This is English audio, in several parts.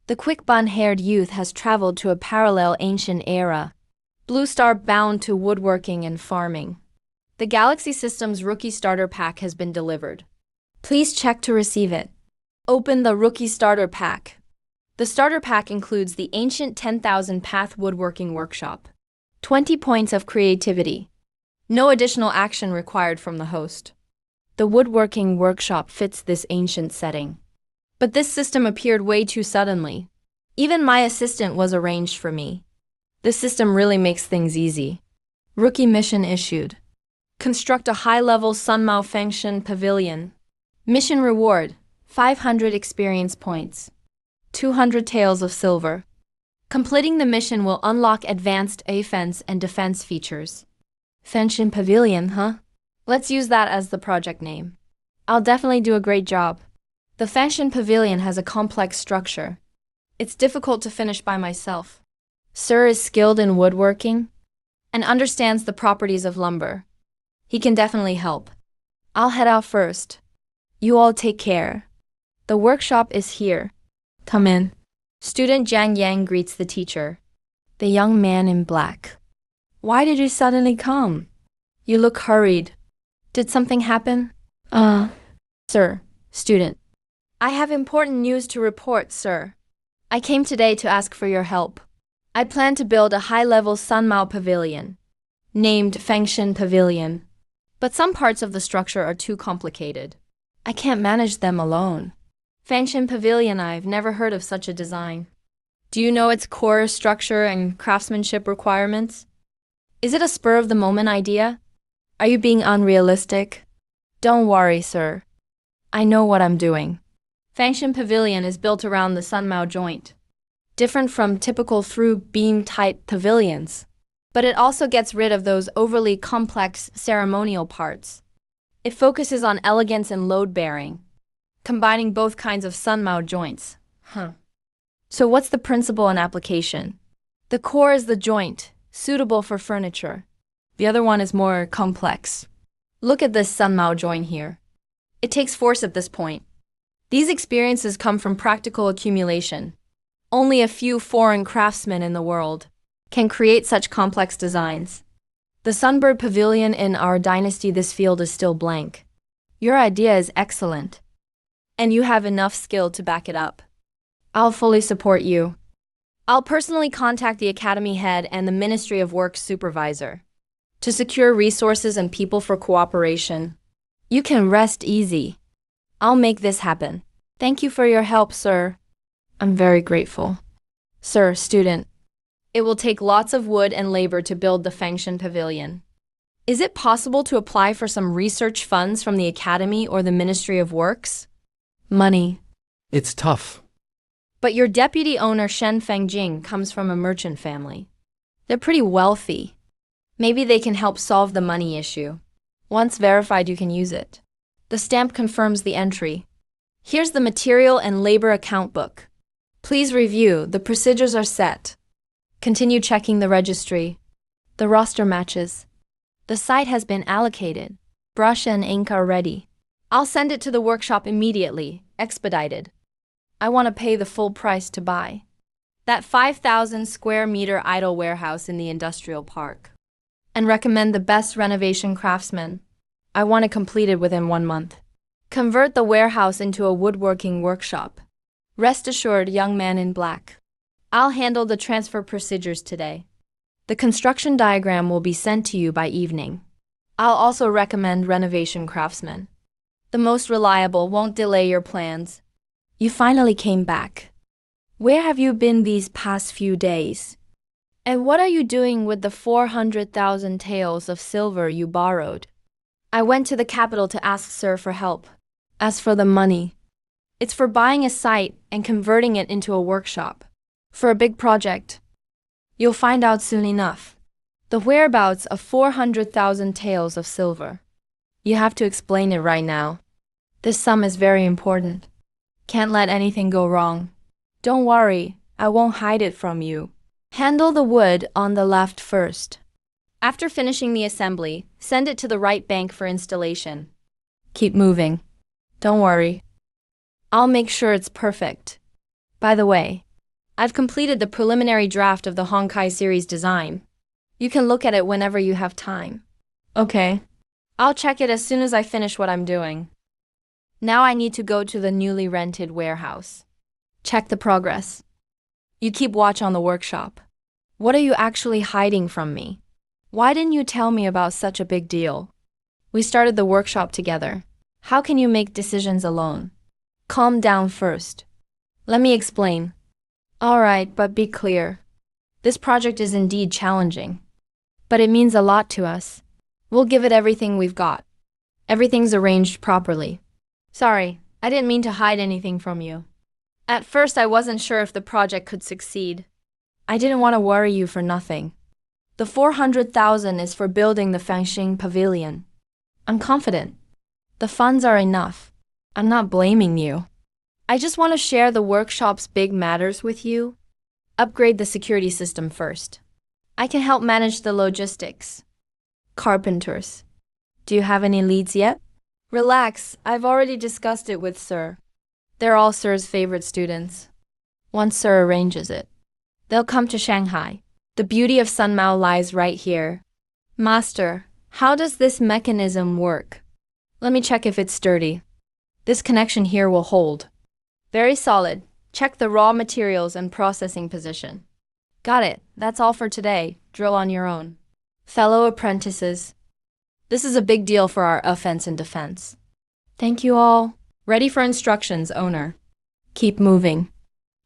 The quick bun-haired youth has traveled to a parallel ancient era. Blue Star bound to woodworking and farming. The Galaxy Systems Rookie Starter Pack has been delivered. Please check to receive it. Open the Rookie Starter Pack. The Starter Pack includes the ancient 10,000 Path Woodworking Workshop. 20 points of creativity. No additional action required from the host. The woodworking workshop fits this ancient setting. But this system appeared way too suddenly. Even my assistant was arranged for me. This system really makes things easy. Rookie mission issued. Construct a high-level Sun Malfunction Pavilion. Mission reward, 500 experience points. 200 taels of silver. Completing the mission will unlock advanced offense and defense features. Function Pavilion, huh? Let's use that as the project name. I'll definitely do a great job. The Function Pavilion has a complex structure. It's difficult to finish by myself. Sir is skilled in woodworking and understands the properties of lumber. He can definitely help. I'll head out first. You all take care. The workshop is here. Come in. Student Jiang Yang greets the teacher. The young man in black. Why did you suddenly come? You look hurried. Did something happen? Sir, student. I have important news to report, sir. I came today to ask for your help. I plan to build a high-level Sunmao Pavilion, named Function Pavilion. But some parts of the structure are too complicated. I can't manage them alone. Function Pavilion, I've never heard of such a design. Do you know its core structure and craftsmanship requirements? Is it a spur-of-the-moment idea? Are you being unrealistic? Don't worry, sir. I know what I'm doing. Function Pavilion is built around the Sunmao joint, different from typical through-beam type pavilions. But it also gets rid of those overly complex ceremonial parts. It focuses on elegance and load-bearing, combining both kinds of Sunmao joints. So what's the principle and application? The core is the joint, suitable for furniture. The other one is more complex. Look at this Sunmao joint here. It takes force at this point. These experiences come from practical accumulation. Only a few foreign craftsmen in the world can create such complex designs. The Sunbird Pavilion in our dynasty, this field is still blank. Your idea is excellent, and you have enough skill to back it up. I'll fully support you. I'll personally contact the Academy head and the Ministry of Works supervisor to secure resources and people for cooperation. You can rest easy. I'll make this happen. Thank you for your help, sir. I'm very grateful. Sir, student. It will take lots of wood and labor to build the Function Pavilion. Is it possible to apply for some research funds from the Academy or the Ministry of Works? Money. It's tough. But your deputy owner Shen Fengjing comes from a merchant family. They're pretty wealthy. Maybe they can help solve the money issue. Once verified, you can use it. The stamp confirms the entry. Here's the material and labor account book. Please review. The procedures are set. Continue checking the registry. The roster matches. The site has been allocated. Brush and ink are ready. I'll send it to the workshop immediately, expedited. I want to pay the full price to buy that 5,000 square meter idle warehouse in the industrial park and recommend the best renovation craftsmen. I want it completed within 1 month. Convert the warehouse into a woodworking workshop. Rest assured, young man in black. I'll handle the transfer procedures today. The construction diagram will be sent to you by evening. I'll also recommend renovation craftsmen. The most reliable won't delay your plans. You finally came back. Where have you been these past few days? And what are you doing with the 400,000 taels of silver you borrowed? I went to the capital to ask Sir for help. As for the money, it's for buying a site and converting it into a workshop. For a big project. You'll find out soon enough. The whereabouts of 400,000 taels of silver. You have to explain it right now. This sum is very important. Can't let anything go wrong. Don't worry, I won't hide it from you. Handle the wood on the left first. After finishing the assembly, send it to the right bank for installation. Keep moving. Don't worry. I'll make sure it's perfect. By the way, I've completed the preliminary draft of the Honkai series design. You can look at it whenever you have time. Okay. I'll check it as soon as I finish what I'm doing. Now I need to go to the newly rented warehouse. Check the progress. You keep watch on the workshop. What are you actually hiding from me? Why didn't you tell me about such a big deal? We started the workshop together. How can you make decisions alone? Calm down first. Let me explain. All right, but be clear. This project is indeed challenging. But it means a lot to us. We'll give it everything we've got. Everything's arranged properly. Sorry, I didn't mean to hide anything from you. At first, I wasn't sure if the project could succeed. I didn't want to worry you for nothing. The 400,000 is for building the Fangxing Pavilion. I'm confident. The funds are enough. I'm not blaming you. I just want to share the workshop's big matters with you. Upgrade the security system first. I can help manage the logistics. Carpenters. Do you have any leads yet? Relax, I've already discussed it with Sir. They're all Sir's favorite students. Once Sir arranges it, they'll come to Shanghai. The beauty of Sun Mao lies right here. Master, how does this mechanism work? Let me check if it's sturdy. This connection here will hold. Very solid. Check the raw materials and processing position. Got it. That's all for today. Drill on your own. Fellow apprentices. This is a big deal for our offense and defense. Thank you all. Ready for instructions, owner. Keep moving.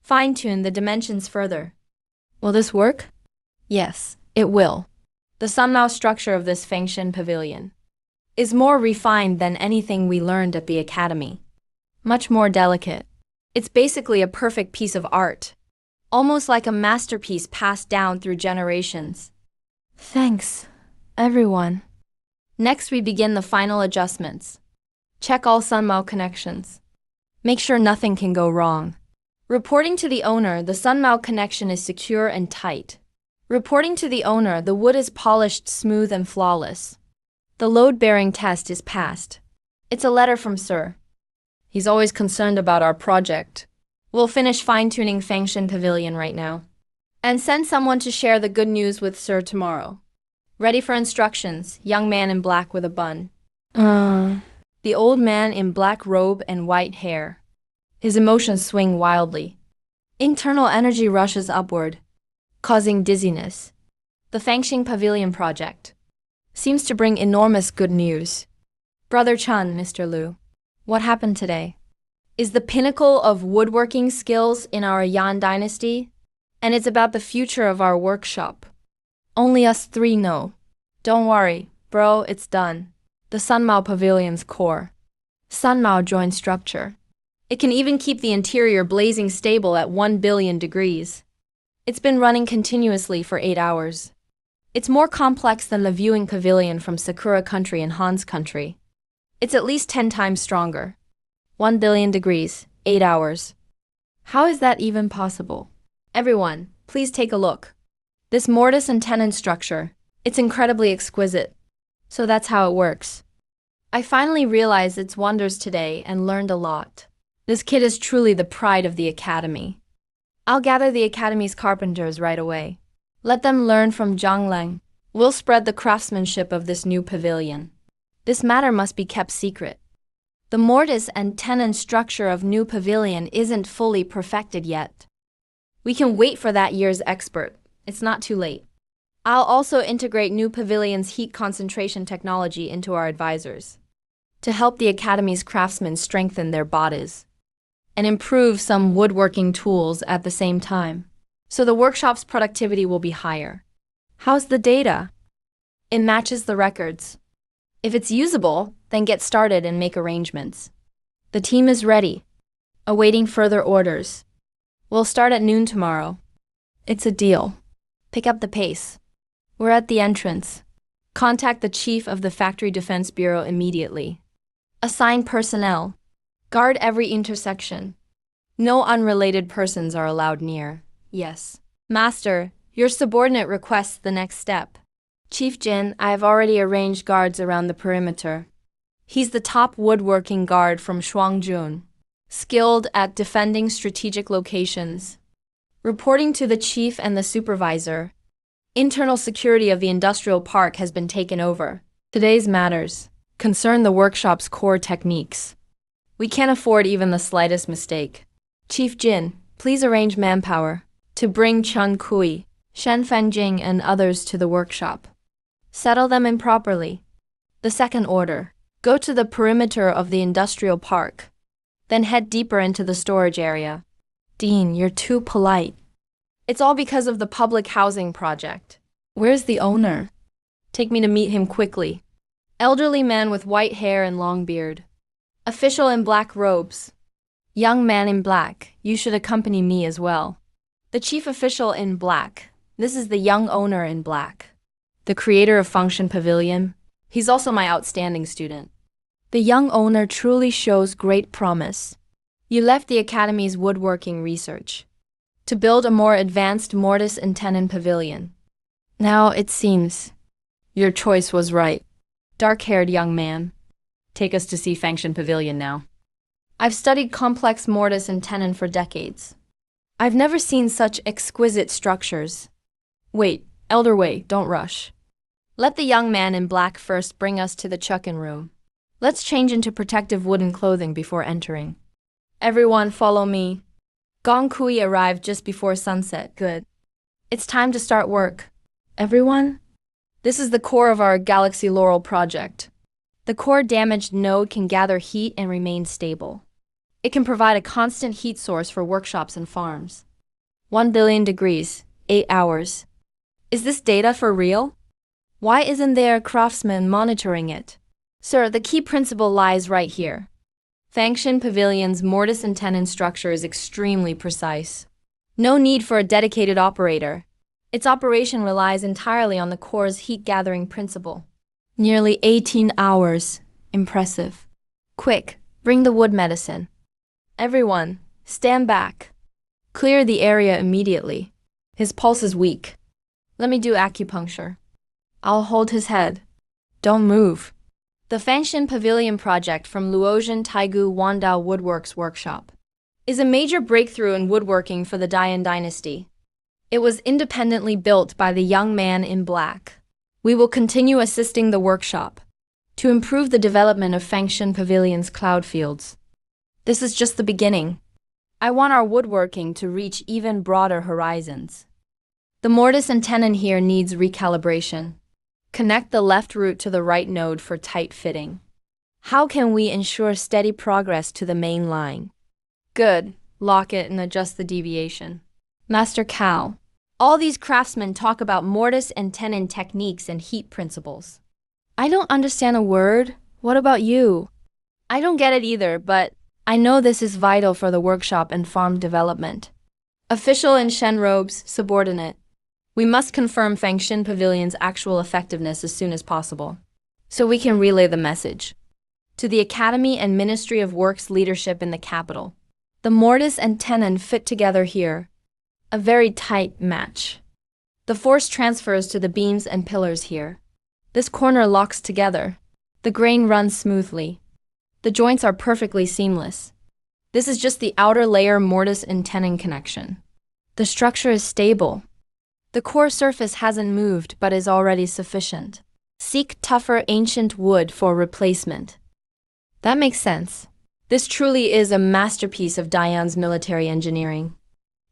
Fine-tune the dimensions further. Will this work? Yes, it will. The Sun Mao structure of this Fangxing Pavilion is more refined than anything we learned at the academy. Much more delicate. It's basically a perfect piece of art. Almost like a masterpiece passed down through generations. Thanks, everyone. Next, we begin the final adjustments. Check all Sun Mao connections. Make sure nothing can go wrong. Reporting to the owner, the Sun Mao connection is secure and tight. Reporting to the owner, the wood is polished, smooth, and flawless. The load-bearing test is passed. It's a letter from Sir. He's always concerned about our project. We'll finish fine-tuning Fangxing Pavilion right now. And send someone to share the good news with Sir tomorrow. Ready for instructions, young man in black with a bun. The old man in black robe and white hair. His emotions swing wildly. Internal energy rushes upward, causing dizziness. The Fangxing Pavilion project seems to bring enormous good news. Brother Chun, Mr. Liu, what happened today? Is the pinnacle of woodworking skills in our Yan dynasty, and it's about the future of our workshop. Only us three know. Don't worry, bro, it's done. The Sun Mao Pavilion's core. Sun Mao joint structure. It can even keep the interior blazing stable at 1 billion degrees. It's been running continuously for 8 hours. It's more complex than the viewing pavilion from Sakura Country and Han's Country. It's at least 10 times stronger. 1 billion degrees, 8 hours. How is that even possible? Everyone, please take a look. This mortise and tenon structure, it's incredibly exquisite. So that's how it works. I finally realized its wonders today and learned a lot. This kid is truly the pride of the academy. I'll gather the academy's carpenters right away. Let them learn from Zhang Lang. We'll spread the craftsmanship of this new pavilion. This matter must be kept secret. The mortise and tenon structure of new pavilion isn't fully perfected yet. We can wait for that year's expert. It's not too late. I'll also integrate new pavilion's heat concentration technology into our advisors to help the academy's craftsmen strengthen their bodies and improve some woodworking tools at the same time. So the workshop's productivity will be higher. How's the data? It matches the records. If it's usable, then get started and make arrangements. The team is ready, awaiting further orders. We'll start at noon tomorrow. It's a deal. Pick up the pace. We're at the entrance. Contact the chief of the Factory Defense Bureau immediately. Assign personnel. Guard every intersection. No unrelated persons are allowed near. Yes. Master, your subordinate requests the next step. Chief Jin, I have already arranged guards around the perimeter. He's the top woodworking guard from Shuangjun, skilled at defending strategic locations. Reporting to the chief and the supervisor, internal security of the industrial park has been taken over. Today's matters concern the workshop's core techniques. We can't afford even the slightest mistake. Chief Jin, please arrange manpower to bring Chun Kui, Shen Fanjing, and others to the workshop. Settle them in properly. The second order, go to the perimeter of the industrial park. Then head deeper into the storage area. Dean, you're too polite. It's all because of the public housing project. Where's the owner? Take me to meet him quickly. Elderly man with white hair and long beard. Official in black robes. Young man in black, you should accompany me as well. The chief official in black. This is the young owner in black. The creator of Function Pavilion. He's also my outstanding student. The young owner truly shows great promise. You left the Academy's woodworking research to build a more advanced mortise and tenon pavilion. Now it seems your choice was right. Dark-haired young man, take us to see Function Pavilion now. I've studied complex mortise and tenon for decades. I've never seen such exquisite structures. Wait, Elder Wei, don't rush. Let the young man in black first bring us to the check-in room. Let's change into protective wooden clothing before entering. Everyone follow me. Gong Kui arrived just before sunset. Good. It's time to start work. Everyone? This is the core of our Galaxy Laurel project. The core damaged node can gather heat and remain stable. It can provide a constant heat source for workshops and farms. 1 billion degrees, 8 hours. Is this data for real? Why isn't there a craftsman monitoring it? Sir, the key principle lies right here. Function Pavilion's mortise and tenon structure is extremely precise. No need for a dedicated operator. Its operation relies entirely on the core's heat-gathering principle. Nearly 18 hours. Impressive. Quick, bring the wood medicine. Everyone, stand back. Clear the area immediately. His pulse is weak. Let me do acupuncture. I'll hold his head. Don't move. The Function Pavilion project from Luotian Taigu Wandao Woodworks Workshop is a major breakthrough in woodworking for the Dian dynasty. It was independently built by the young man in black. We will continue assisting the workshop to improve the development of Function Pavilion's cloud fields. This is just the beginning. I want our woodworking to reach even broader horizons. The mortise and tenon here needs recalibration. Connect the left root to the right node for tight fitting. How can we ensure steady progress to the main line? Good. Lock it and adjust the deviation. Master Cao, all these craftsmen talk about mortise and tenon techniques and heat principles. I don't understand a word. What about you? I don't get it either, but I know this is vital for the workshop and farm development. Official in Shen robes, subordinate. We must confirm Function Pavilion's actual effectiveness as soon as possible, so we can relay the message to the Academy and Ministry of Works leadership in the capital. The mortise and tenon fit together here. A very tight match. The force transfers to the beams and pillars here. This corner locks together. The grain runs smoothly. The joints are perfectly seamless. This is just the outer layer mortise and tenon connection. The structure is stable. The core surface hasn't moved but is already sufficient. Seek tougher ancient wood for replacement. That makes sense. This truly is a masterpiece of Dian's military engineering.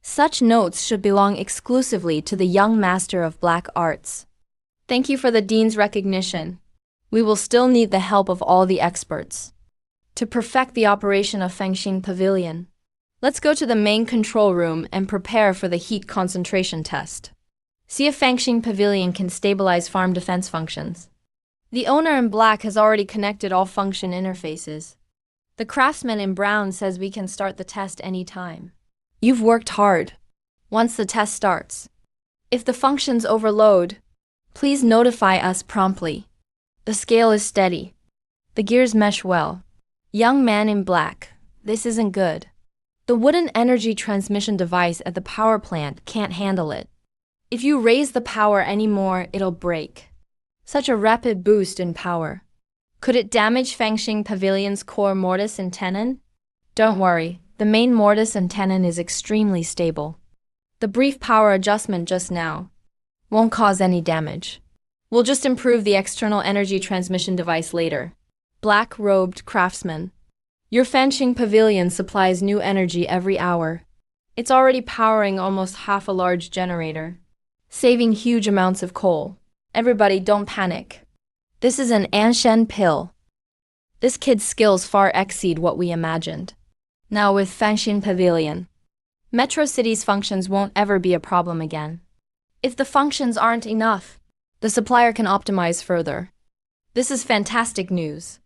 Such notes should belong exclusively to the young master of black arts. Thank you for the Dean's recognition. We will still need the help of all the experts to perfect the operation of Function Pavilion. Let's go to the main control room and prepare for the heat concentration test. See if Function Pavilion can stabilize farm defense functions. The owner in black has already connected all function interfaces. The craftsman in brown says we can start the test anytime. You've worked hard. Once the test starts, if the functions overload, please notify us promptly. The scale is steady. The gears mesh well. Young man in black, this isn't good. The wooden energy transmission device at the power plant can't handle it. If you raise the power anymore, it'll break. Such a rapid boost in power. Could it damage Function Pavilion's core mortise and tenon? Don't worry, the main mortise and tenon is extremely stable. The brief power adjustment just now won't cause any damage. We'll just improve the external energy transmission device later. Black-robed craftsman. Your Fanqing Pavilion supplies new energy every hour. It's already powering almost half a large generator, saving huge amounts of coal. Everybody, don't panic. This is an Anshen pill. This kid's skills far exceed what we imagined. Now with Fanqing Pavilion, Metro City's functions won't ever be a problem again. If the functions aren't enough, the supplier can optimize further. This is fantastic news.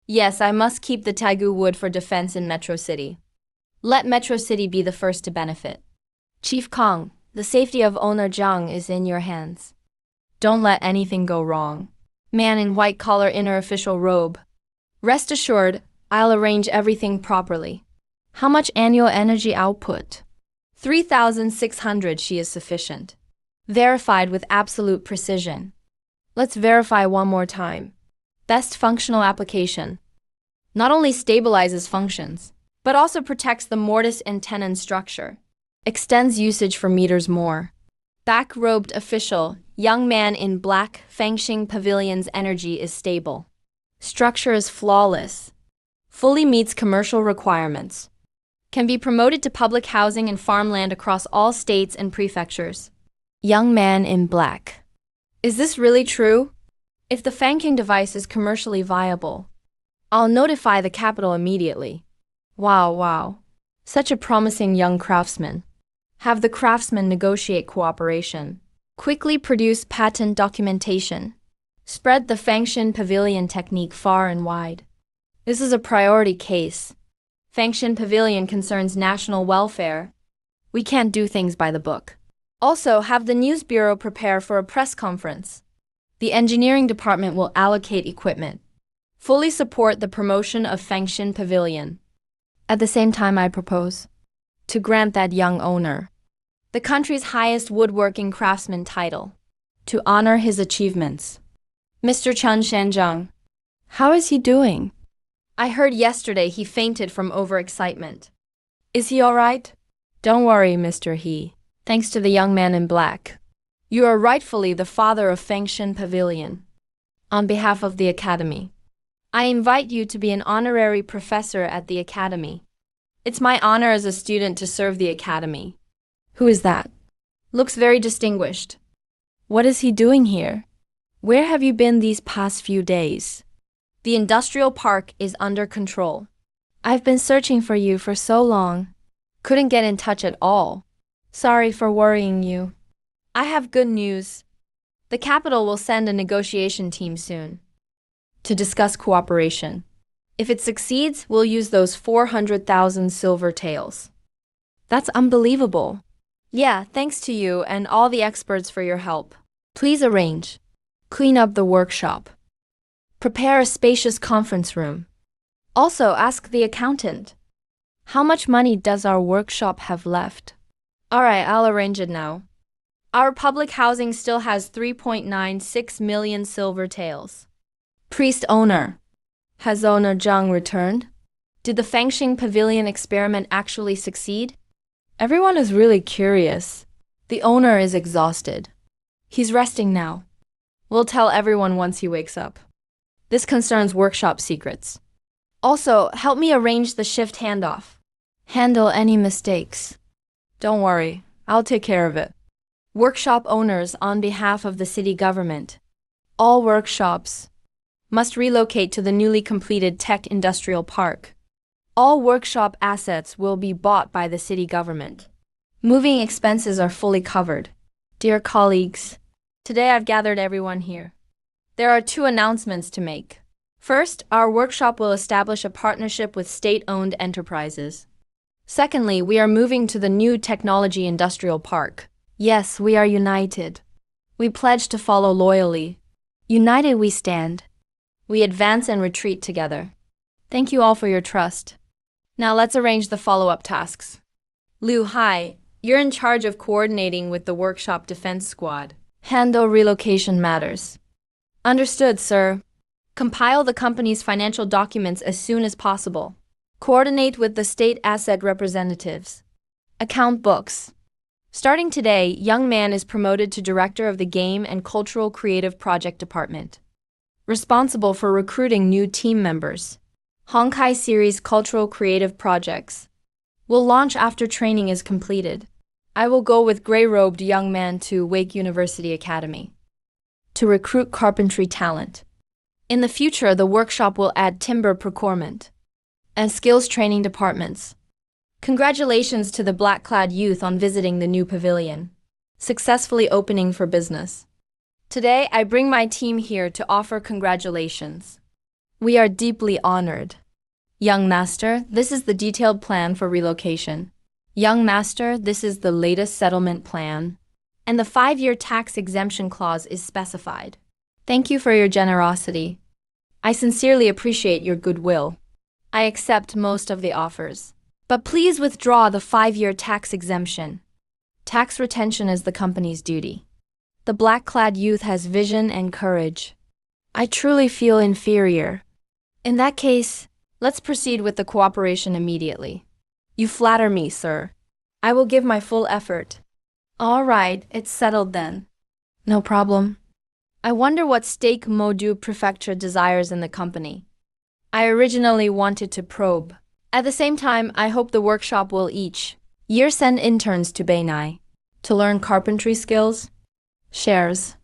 Yes, I must keep the Taigu wood for defense in Metro City. Let Metro City be the first to benefit. Chief Kong, the safety of owner Zhang is in your hands. Don't let anything go wrong. Man in white-collar inner official robe. Rest assured, I'll arrange everything properly. How much annual energy output? 3,600. She is sufficient. Verified with absolute precision. Let's verify one more time. Best functional application. Not only stabilizes functions, but also protects the mortise and tenon structure. Extends usage for meters more. Back-robed official, young man in black, Fanqing Pavilion's energy is stable. Structure is flawless. Fully meets commercial requirements. Can be promoted to public housing and farmland across all states and prefectures. Young man in black. Is this really true? If the Fanqing device is commercially viable, I'll notify the capital immediately. Wow. Such a promising young craftsman. Have the craftsman negotiate cooperation. Quickly produce patent documentation. Spread the Fanqing Pavilion technique far and wide. This is a priority case. Fanqing Pavilion concerns national welfare. We can't do things by the book. Also, have the news bureau prepare for a press conference. The engineering department will allocate equipment. Fully support the promotion of Fanqing Pavilion. At the same time, I propose to grant that young owner the country's highest woodworking craftsman title to honor his achievements. Mr. Chen Shanzhang, how is he doing? I heard yesterday he fainted from overexcitement. Is he all right? Don't worry, Mr. He. Thanks to the young man in black, you are rightfully the father of Fanqing Pavilion. On behalf of the Academy, I invite you to be an honorary professor at the Academy. It's my honor as a student to serve the Academy. Who is that? Looks very distinguished. What is he doing here? Where have you been these past few days? The industrial park is under control. I've been searching for you for so long. Couldn't get in touch at all. Sorry for worrying you. I have good news. The capital will send a negotiation team soon to discuss cooperation. If it succeeds, we'll use those 400,000 silver taels. That's unbelievable. Yeah, thanks to you and all the experts for your help. Please arrange. Clean up the workshop. Prepare a spacious conference room. Also, ask the accountant. How much money does our workshop have left? All right, I'll arrange it now. Our public housing still has 3.96 million silver taels. Priest owner. Has owner Zhang returned? Did the Fanqing Pavilion experiment actually succeed? Everyone is really curious. The owner is exhausted. He's resting now. We'll tell everyone once he wakes up. This concerns workshop secrets. Also, help me arrange the shift handoff. Handle any mistakes. Don't worry, I'll take care of it. Workshop owners on behalf of the city government. All workshops must relocate to the newly completed Tech Industrial Park. All workshop assets will be bought by the city government. Moving expenses are fully covered. Dear colleagues, today I've gathered everyone here. There are two announcements to make. First, our workshop will establish a partnership with state-owned enterprises. Secondly, we are moving to the new Technology Industrial Park. Yes, we are united. We pledge to follow loyally. United we stand. We advance and retreat together. Thank you all for your trust. Now let's arrange the follow-up tasks. Liu Hai, you're in charge of coordinating with the workshop defense squad. Handle relocation matters. Understood, sir. Compile the company's financial documents as soon as possible. Coordinate with the state asset representatives. Account books. Starting today, young man is promoted to director of the Game and Cultural Creative Project Department, responsible for recruiting new team members. Honkai Series Cultural Creative Projects will launch after training is completed. I will go with gray-robed young man to Wake University Academy to recruit carpentry talent. In the future, the workshop will add timber procurement and skills training departments. Congratulations to the black-clad youth on visiting the new pavilion, successfully opening for business. Today, I bring my team here to offer congratulations. We are deeply honored. Young Master, this is the detailed plan for relocation. Young Master, this is the latest settlement plan, and the 5-year tax exemption clause is specified. Thank you for your generosity. I sincerely appreciate your goodwill. I accept most of the offers, but please withdraw the 5-year tax exemption. Tax retention is the company's duty. The black-clad youth has vision and courage. I truly feel inferior. In that case, let's proceed with the cooperation immediately. You flatter me, sir. I will give my full effort. All right, it's settled then. No problem. I wonder what stake Modu Prefecture desires in the company. I originally wanted to probe. At the same time, I hope the workshop will each year send interns to Bainai to learn carpentry skills. Shares.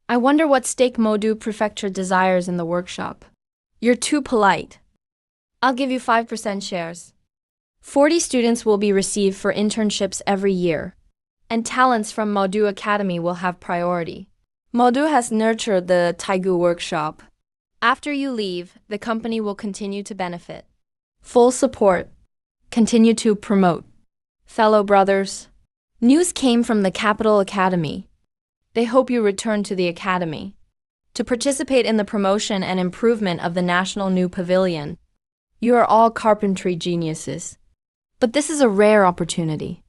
I wonder what stake Modu Prefecture desires in the workshop. You're too polite. I'll give you 5% shares. 40 students will be received for internships every year, and talents from Modu Academy will have priority. Modu has nurtured the Taigu workshop. After you leave, the company will continue to benefit. Full support. Continue to promote. Fellow brothers, news came from the Capital Academy. They hope you return to the Academy to participate in the promotion and improvement of the National New Pavilion. You are all carpentry geniuses. But this is a rare opportunity.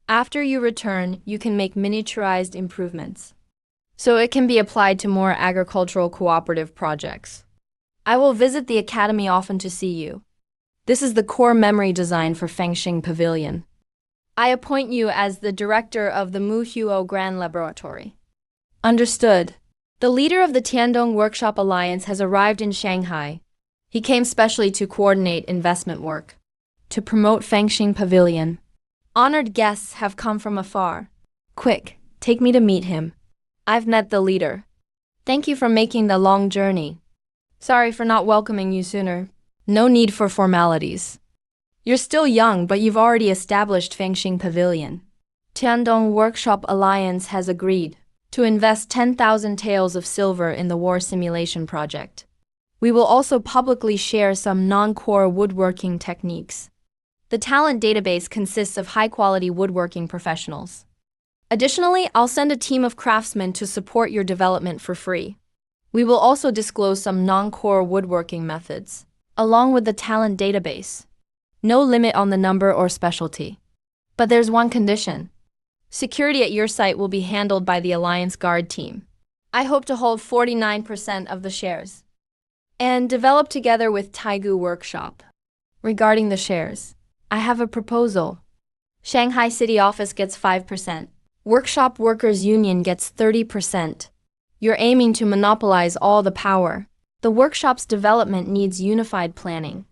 After you return, you can make miniaturized improvements, so it can be applied to more agricultural cooperative projects. I will visit the Academy often to see you. This is the core memory design for Fengxing Pavilion. I appoint you as the director of the Muhuo Grand Laboratory. Understood. The leader of the Tiandong Workshop Alliance has arrived in Shanghai. He came specially to coordinate investment work, to promote Fengxing Pavilion. Honored guests have come from afar. Quick, take me to meet him. I've met the leader. Thank you for making the long journey. Sorry for not welcoming you sooner. No need for formalities. You're still young, but you've already established Fengxing Pavilion. Tiandong Workshop Alliance has agreed to invest 10,000 taels of silver in the war simulation project. We will also publicly share some non-core woodworking techniques. The talent database consists of high-quality woodworking professionals. Additionally, I'll send a team of craftsmen to support your development for free. We will also disclose some non-core woodworking methods, along with the talent database. No limit on the number or specialty. But there's one condition. Security at your site will be handled by the Alliance Guard team. I hope to hold 49% of the shares and develop together with Taigu Workshop. Regarding the shares, I have a proposal. Shanghai City Office gets 5%. Workshop Workers Union gets 30%. You're aiming to monopolize all the power. The workshop's development needs unified planning.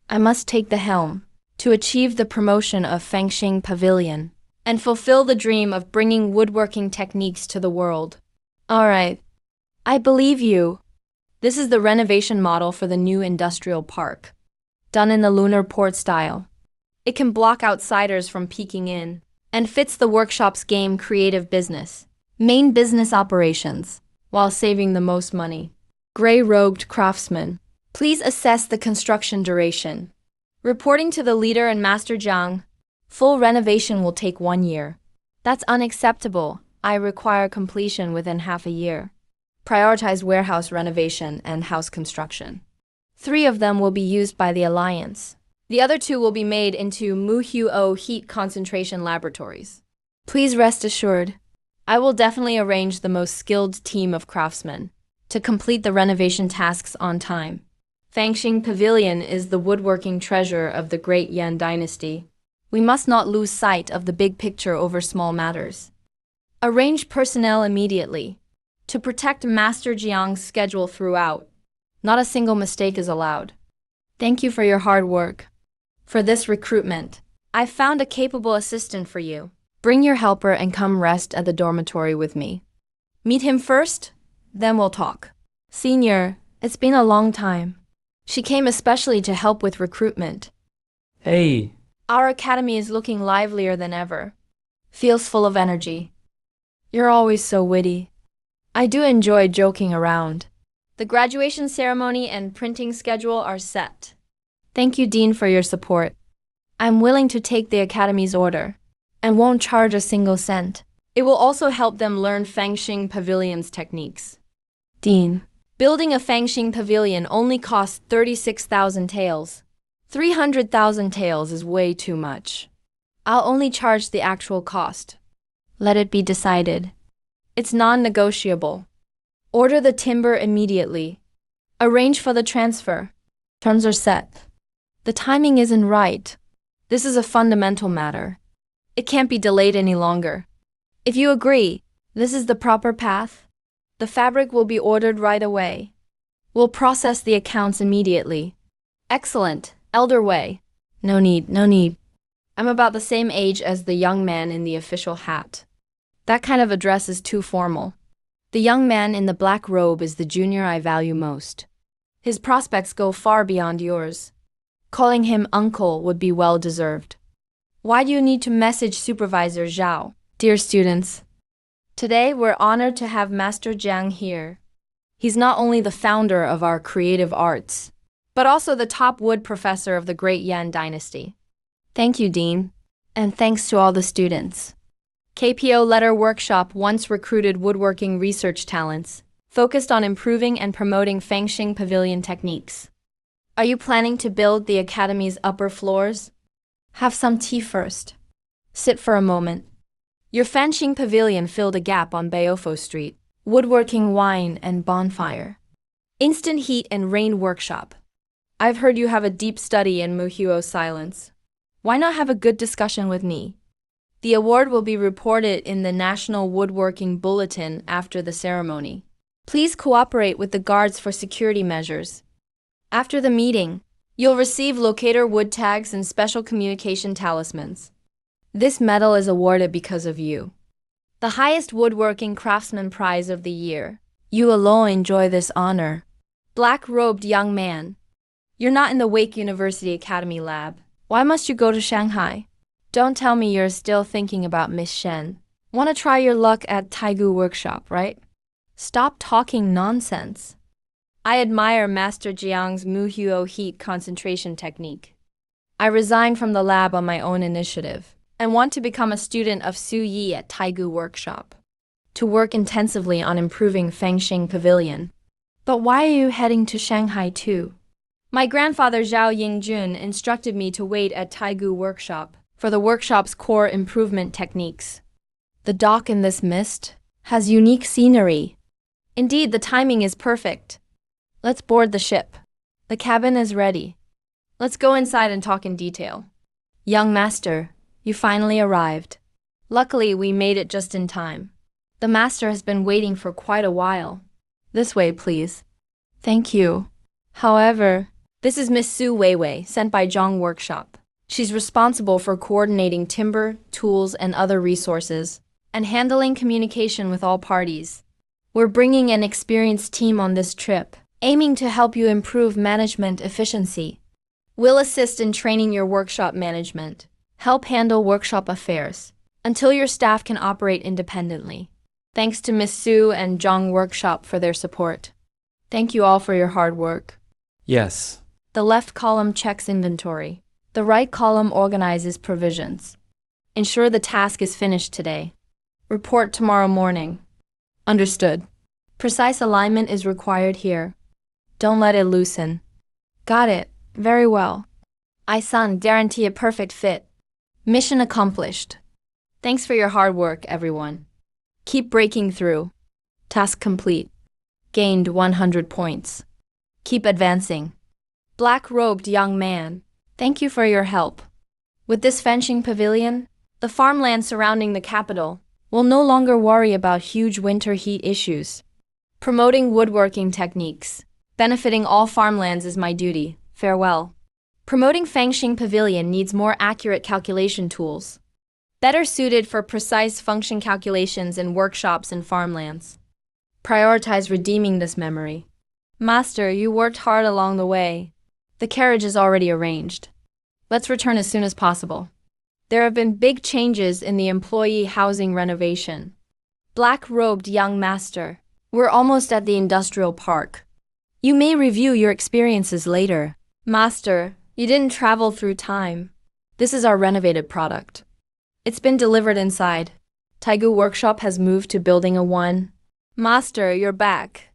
I must take the helm to achieve the promotion of Fengxing Pavilion and fulfill the dream of bringing woodworking techniques to the world. All right. I believe you. This is the renovation model for the new industrial park, done in the lunar port style. It can block outsiders from peeking in and fits the workshop's game creative business, main business operations, while saving the most money. Gray-robed craftsman, please assess the construction duration. Reporting to the leader and Master Zhang, full renovation will take 1 year. That's unacceptable. I require completion within half a year. Prioritize warehouse renovation and house construction. 3 of them will be used by the Alliance. The other 2 will be made into Muhuo heat concentration laboratories. Please rest assured, I will definitely arrange the most skilled team of craftsmen to complete the renovation tasks on time. Fengxing Pavilion is the woodworking treasure of the Great Yan Dynasty. We must not lose sight of the big picture over small matters. Arrange personnel immediately to protect Master Jiang's schedule throughout. Not a single mistake is allowed. Thank you for your hard work. For this recruitment, I found a capable assistant for you. Bring your helper and come rest at the dormitory with me. Meet him first, then we'll talk. Senior, it's been a long time. She came especially to help with recruitment. Hey. Our academy is looking livelier than ever. Feels full of energy. You're always so witty. I do enjoy joking around. The graduation ceremony and printing schedule are set. Thank you, Dean, for your support. I'm willing to take the academy's order and won't charge a single cent. It will also help them learn Fangxing Pavilion's techniques. Dean, building a Fangxing Pavilion only costs 36,000 taels. 300,000 taels is way too much. I'll only charge the actual cost. Let it be decided. It's non-negotiable. Order the timber immediately. Arrange for the transfer. Terms are set. The timing isn't right. This is a fundamental matter. It can't be delayed any longer. If you agree, this is the proper path. The fabric will be ordered right away. We'll process the accounts immediately. Excellent. Elder Wei. No need, no need. I'm about the same age as the young man in the official hat. That kind of address is too formal. The young man in the black robe is the junior I value most. His prospects go far beyond yours. Calling him uncle would be well deserved. Why do you need to message Supervisor Zhao? Dear students, today we're honored to have Master Jiang here. He's not only the founder of our creative arts, but also the top wood professor of the Great Yan Dynasty. Thank you, Dean, and thanks to all the students. KPO Letter Workshop once recruited woodworking research talents, focused on improving and promoting Fangxing Pavilion techniques. Are you planning to build the academy's upper floors? Have some tea first. Sit for a moment. Your Fangxing Pavilion filled a gap on Bayofo Street. Woodworking, wine, and bonfire. Instant heat and rain workshop. I've heard you have a deep study in Muhuo silence. Why not have a good discussion with me? The award will be reported in the National Woodworking Bulletin after the ceremony. Please cooperate with the guards for security measures. After the meeting, you'll receive locator wood tags and special communication talismans. This medal is awarded because of you. The highest woodworking craftsman prize of the year. You alone enjoy this honor. Black-robed young man. You're not in the Wake University Academy lab. Why must you go to Shanghai? Don't tell me you're still thinking about Miss Shen. Want to try your luck at Taigu Workshop, right? Stop talking nonsense. I admire Master Jiang's Muhuo heat concentration technique. I resigned from the lab on my own initiative and want to become a student of Su Yi at Taigu Workshop to work intensively on improving Fangxing Pavilion. But why are you heading to Shanghai too? My grandfather Zhao Yingjun instructed me to wait at Taigu Workshop for the workshop's core improvement techniques. The dock in this mist has unique scenery. Indeed, the timing is perfect. Let's board the ship. The cabin is ready. Let's go inside and talk in detail. Young master, you finally arrived. Luckily, we made it just in time. The master has been waiting for quite a while. This way, please. Thank you. However, this is Miss Su Weiwei, sent by Zhong Workshop. She's responsible for coordinating timber, tools, and other resources, and handling communication with all parties. We're bringing an experienced team on this trip, aiming to help you improve management efficiency. We'll assist in training your workshop management, help handle workshop affairs, until your staff can operate independently. Thanks to Miss Su and Zhong Workshop for their support. Thank you all for your hard work. Yes. The left column checks inventory. The right column organizes provisions. Ensure the task is finished today. Report tomorrow morning. Understood. Precise alignment is required here. Don't let it loosen. Got it. Very well. I-san, guarantee a perfect fit. Mission accomplished. Thanks for your hard work, everyone. Keep breaking through. Task complete. Gained 100 points. Keep advancing. Black-robed young man, thank you for your help. With this fencing pavilion, the farmland surrounding the capital will no longer worry about huge winter heat issues. Promoting woodworking techniques, benefiting all farmlands is my duty. Farewell. Promoting Fengxing Pavilion needs more accurate calculation tools, better suited for precise function calculations in workshops and farmlands. Prioritize redeeming this memory. Master, you worked hard along the way. The carriage is already arranged. Let's return as soon as possible. There have been big changes in the employee housing renovation. Black-robed young master, we're almost at the industrial park. You may review your experiences later. Master, you didn't travel through time. This is our renovated product. It's been delivered inside. Taigu Workshop has moved to Building A1. Master, you're back.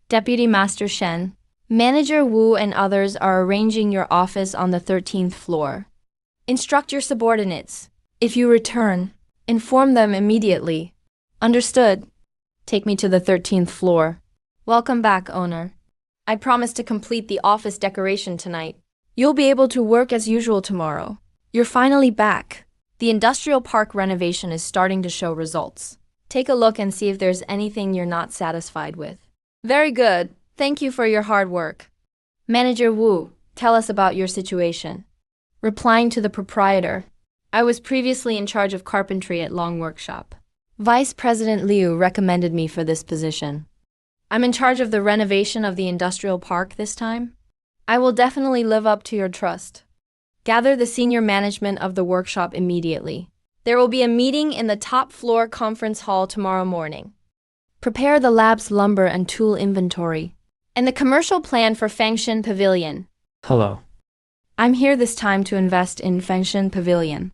Deputy Master Shen, Manager Wu and others are arranging your office on the 13th floor. Instruct your subordinates. If you return, inform them immediately. Understood. Take me to the 13th floor. Welcome back, owner. I promise to complete the office decoration tonight. You'll be able to work as usual tomorrow. You're finally back. The industrial park renovation is starting to show results. Take a look and see if there's anything you're not satisfied with. Very good. Thank you for your hard work. Manager Wu, tell us about your situation. Replying to the proprietor, I was previously in charge of carpentry at Long Workshop. Vice President Liu recommended me for this position. I'm in charge of the renovation of the industrial park this time. I will definitely live up to your trust. Gather the senior management of the workshop immediately. There will be a meeting in the top floor conference hall tomorrow morning. Prepare the lab's lumber and tool inventory and the commercial plan for Fengxin Pavilion. Hello. I'm here this time to invest in Fengxin Pavilion,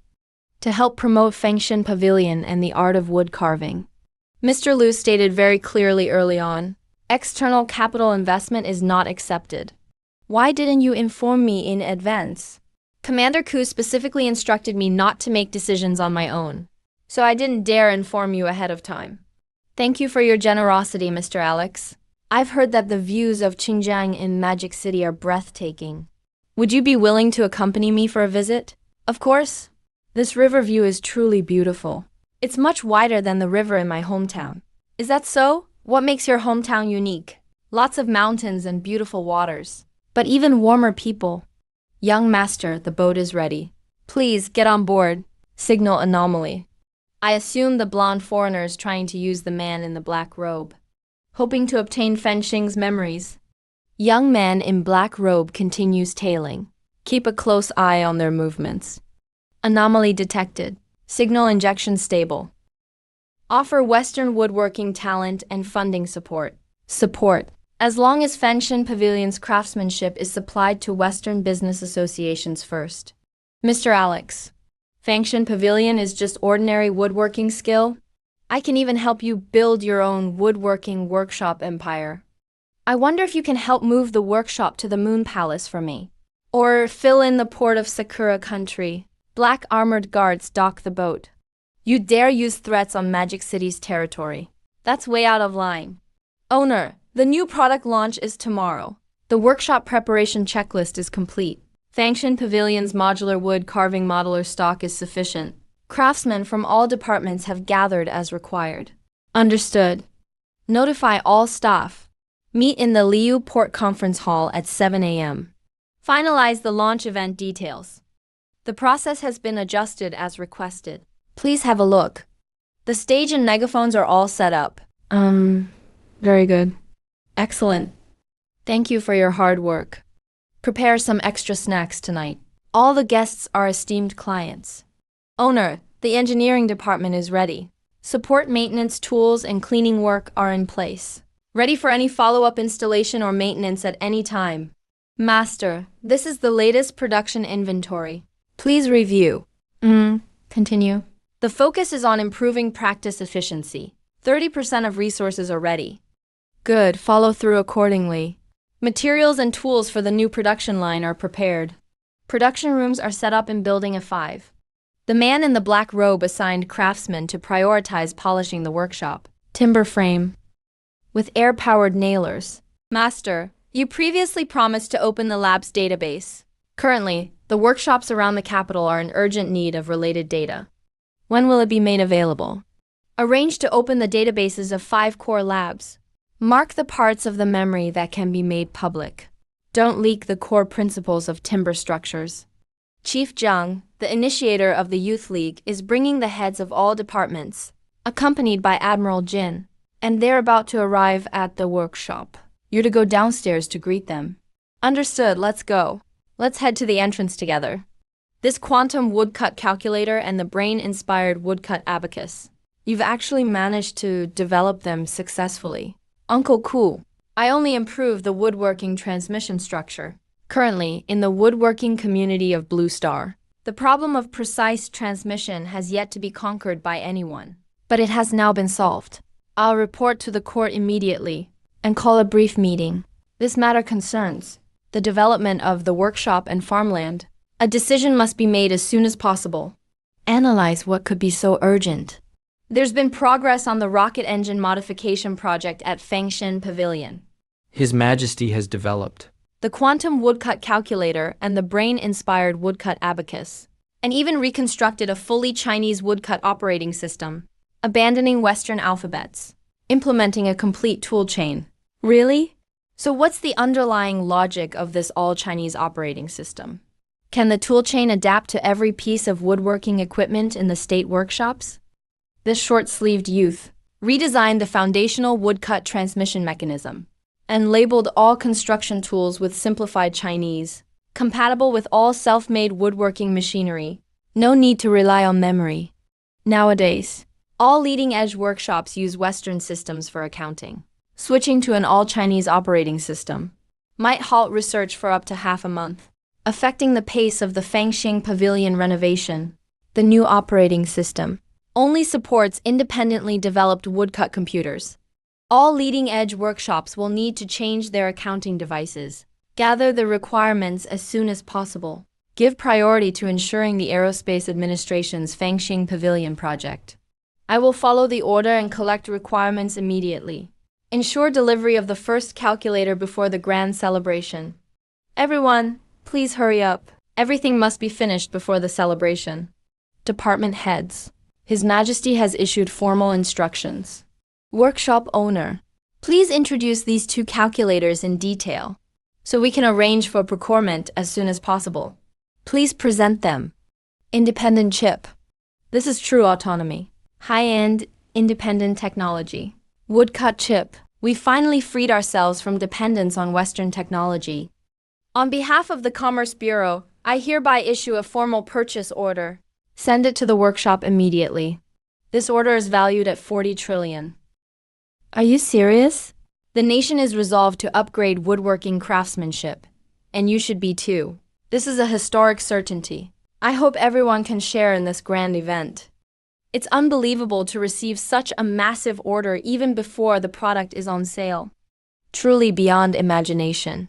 to help promote Fengxin Pavilion and the art of wood carving. Mr. Liu stated very clearly early on, external capital investment is not accepted. Why didn't you inform me in advance? Commander Ku specifically instructed me not to make decisions on my own, so I didn't dare inform you ahead of time. Thank you for your generosity, Mr. Alex. I've heard that the views of Xinjiang in Magic City are breathtaking. Would you be willing to accompany me for a visit? Of course. This river view is truly beautiful. It's much wider than the river in my hometown. Is that so? What makes your hometown unique? Lots of mountains and beautiful waters, but even warmer people. Young master, the boat is ready. Please get on board. Signal anomaly. I assume the blonde foreigner is trying to use the man in the black robe, hoping to obtain Fengxing's memories. Young man in black robe continues tailing. Keep a close eye on their movements. Anomaly detected. Signal injection stable. Offer Western woodworking talent and funding support. Support. As long as Fengxin Pavilion's craftsmanship is supplied to Western business associations first. Mr. Alex, Fengxin Pavilion is just ordinary woodworking skill? I can even help you build your own woodworking workshop empire. I wonder if you can help move the workshop to the Moon Palace for me. Or fill in the port of Sakura Country. Black armored guards dock the boat. You dare use threats on Magic City's territory. That's way out of line. Owner, the new product launch is tomorrow. The workshop preparation checklist is complete. Fengxin Pavilion's modular wood carving modeler stock is sufficient. Craftsmen from all departments have gathered as required. Understood. Notify all staff. Meet in the Liu Port Conference Hall at 7 a.m. Finalize the launch event details. The process has been adjusted as requested. Please have a look. The stage and megaphones are all set up. Very good. Excellent. Thank you for your hard work. Prepare some extra snacks tonight. All the guests are esteemed clients. Owner, the engineering department is ready. Support maintenance tools and cleaning work are in place. Ready for any follow-up installation or maintenance at any time. Master, this is the latest production inventory. Please review. Continue. The focus is on improving practice efficiency. 30% of resources are ready. Good, follow through accordingly. Materials and tools for the new production line are prepared. Production rooms are set up in Building A5. The man in the black robe assigned craftsmen to prioritize polishing the workshop. Timber frame. With air-powered nailers. Master, you previously promised to open the lab's database. Currently, the workshops around the capital are in urgent need of related data. When will it be made available? Arrange to open the databases of 5 core labs. Mark the parts of the memory that can be made public. Don't leak the core principles of timber structures. Chief Zhang, the initiator of the Youth League, is bringing the heads of all departments, accompanied by Admiral Jin, and they're about to arrive at the workshop. You're to go downstairs to greet them. Understood, let's go. Let's head to the entrance together. This quantum woodcut calculator and the brain-inspired woodcut abacus. You've actually managed to develop them successfully. Uncle Cool. I only improved the woodworking transmission structure. Currently, in the woodworking community of Blue Star, the problem of precise transmission has yet to be conquered by anyone. But it has now been solved. I'll report to the court immediately and call a brief meeting. This matter concerns the development of the workshop and farmland. A decision must be made as soon as possible. Analyze what could be so urgent. There's been progress on the rocket engine modification project at Fangshan Pavilion. His Majesty has developed The quantum woodcut calculator and the brain-inspired woodcut abacus, and even reconstructed a fully Chinese woodcut operating system, abandoning Western alphabets, implementing a complete tool chain. Really? So what's the underlying logic of this all-Chinese operating system? Can the toolchain adapt to every piece of woodworking equipment in the state workshops? This short-sleeved youth redesigned the foundational woodcut transmission mechanism and labeled all construction tools with simplified Chinese, compatible with all self-made woodworking machinery. No need to rely on memory. Nowadays, all leading-edge workshops use Western systems for accounting. Switching to an all-Chinese operating system might halt research for up to half a month, affecting the pace of the Fangshan Pavilion renovation. The new operating system only supports independently developed woodcut computers. All leading-edge workshops will need to change their accounting devices. Gather the requirements as soon as possible. Give priority to ensuring the Aerospace Administration's Fangshan Pavilion project. I will follow the order and collect requirements immediately. Ensure delivery of the first calculator before the grand celebration. Everyone, please hurry up. Everything must be finished before the celebration. Department heads. His Majesty has issued formal instructions. Workshop owner. Please introduce these 2 calculators in detail, so we can arrange for procurement as soon as possible. Please present them. Independent chip. This is true autonomy. High-end, independent technology. Woodcut chip. We finally freed ourselves from dependence on Western technology. On behalf of the Commerce Bureau, I hereby issue a formal purchase order. Send it to the workshop immediately. This order is valued at 40 trillion. Are you serious? The nation is resolved to upgrade woodworking craftsmanship, and you should be too. This is a historic certainty. I hope everyone can share in this grand event. It's unbelievable to receive such a massive order even before the product is on sale. Truly beyond imagination.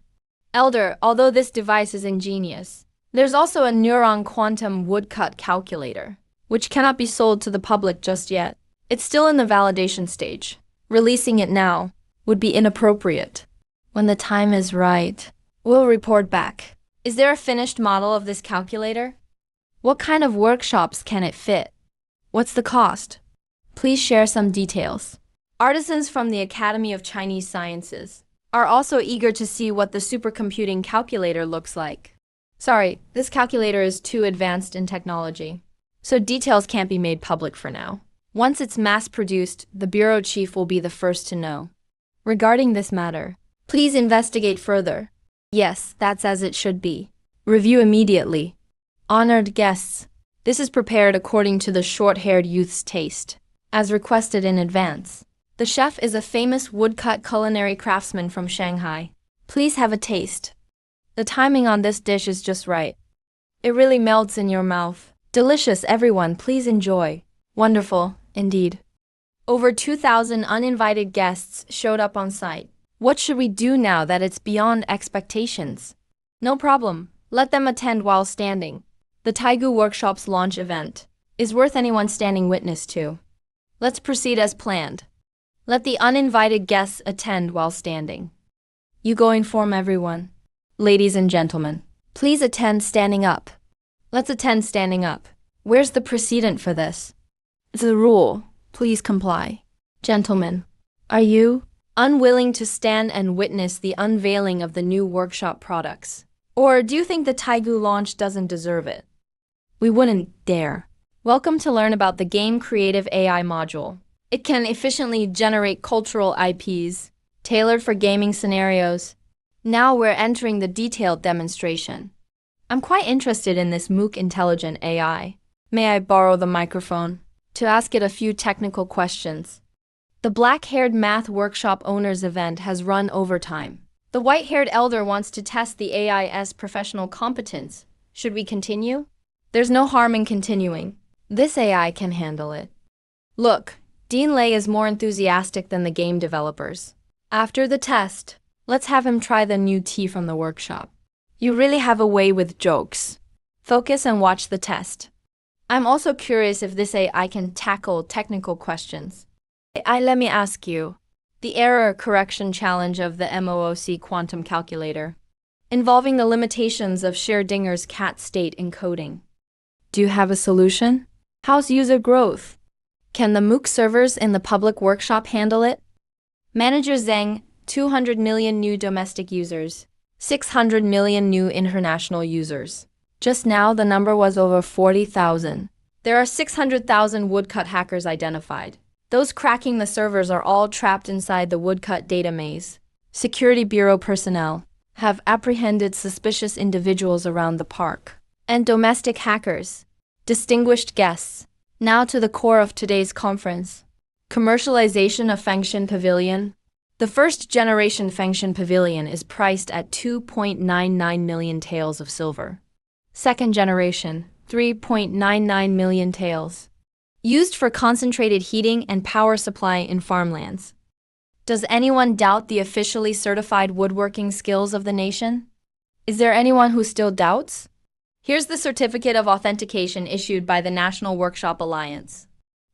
Elder, although this device is ingenious, there's also a neuron quantum woodcut calculator, which cannot be sold to the public just yet. It's still in the validation stage. Releasing it now would be inappropriate. When the time is right, we'll report back. Is there a finished model of this calculator? What kind of workshops can it fit? What's the cost? Please share some details. Artisans from the Academy of Chinese Sciences are also eager to see what the supercomputing calculator looks like. Sorry, this calculator is too advanced in technology, so details can't be made public for now. Once it's mass-produced, the bureau chief will be the first to know. Regarding this matter, please investigate further. Yes, that's as it should be. Review immediately. Honored guests, this is prepared according to the short-haired youth's taste, as requested in advance. The chef is a famous woodcut culinary craftsman from Shanghai. Please have a taste. The timing on this dish is just right. It really melts in your mouth. Delicious, everyone, please enjoy. Wonderful, indeed. Over 2,000 uninvited guests showed up on site. What should we do now that it's beyond expectations? No problem. Let them attend while standing. The Taigu Workshop's launch event is worth anyone standing witness to. Let's proceed as planned. Let the uninvited guests attend while standing. You go inform everyone. Ladies and gentlemen, Please attend standing up. Let's attend standing up. Where's the precedent for this? It's a rule. Please comply. Gentlemen, are you unwilling to stand and witness the unveiling of the new workshop products? Or do you think the Taigu launch doesn't deserve it? We wouldn't dare. Welcome to learn about the Game Creative AI module. It can efficiently generate cultural IPs, tailored for gaming scenarios. Now we're entering the detailed demonstration. I'm quite interested in this MOOC intelligent AI. May I borrow the microphone to ask it a few technical questions? The black-haired math workshop owners event has run overtime. The white-haired elder wants to test the AI's professional competence. Should we continue? There's no harm in continuing. This AI can handle it. Look, Dean Lei is more enthusiastic than the game developers. After the test, let's have him try the new tea from the workshop. You really have a way with jokes. Focus and watch the test. I'm also curious if this AI can tackle technical questions. Let me ask you, the error correction challenge of the MOOC quantum calculator, involving the limitations of Schrodinger's cat state encoding. Do you have a solution? How's user growth? Can the MOOC servers in the public workshop handle it? Manager Zheng, 200 million new domestic users, 600 million new international users. Just now, the number was over 40,000. There are 600,000 woodcut hackers identified. Those cracking the servers are all trapped inside the woodcut data maze. Security Bureau personnel have apprehended suspicious individuals around the park. And domestic hackers. Distinguished guests. Now to the core of today's conference. Commercialization of Fengshan Pavilion. The first generation Fengshan Pavilion is priced at 2.99 million taels of silver. Second generation, 3.99 million taels. Used for concentrated heating and power supply in farmlands. Does anyone doubt the officially certified woodworking skills of the nation? Is there anyone who still doubts? Here's the certificate of authentication issued by the National Workshop Alliance.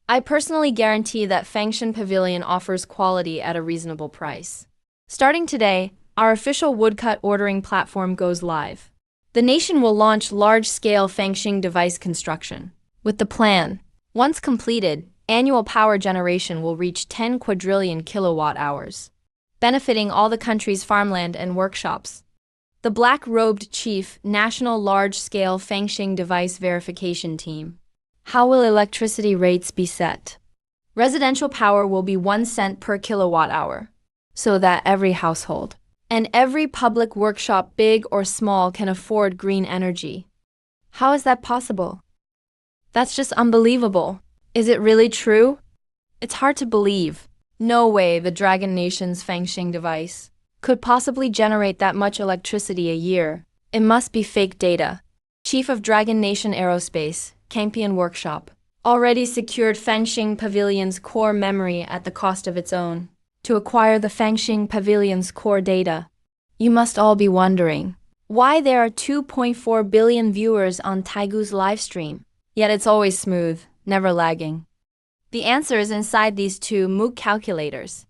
I personally guarantee that Fengshan Pavilion offers quality at a reasonable price. Starting today, our official woodcut ordering platform goes live. The nation will launch large-scale Fengshan device construction. With the plan, once completed, annual power generation will reach 10 quadrillion kilowatt-hours, benefiting all the country's farmland and workshops. The black-robed chief, National Large-Scale Fengshan Device Verification Team. How will electricity rates be set? Residential power will be 1 cent per kilowatt-hour, so that every household and every public workshop, big or small, can afford green energy. How is that possible? That's just unbelievable. Is it really true? It's hard to believe. No way the Dragon Nation's Fengshan device could possibly generate that much electricity a year. It must be fake data. Chief of Dragon Nation Aerospace, Campion Workshop, already secured Fengshan Pavilion's core memory at the cost of its own. To acquire the Fengshan Pavilion's core data, you must all be wondering why there are 2.4 billion viewers on Taigu's livestream. Yet it's always smooth, never lagging. The answer is inside these two MOOC calculators.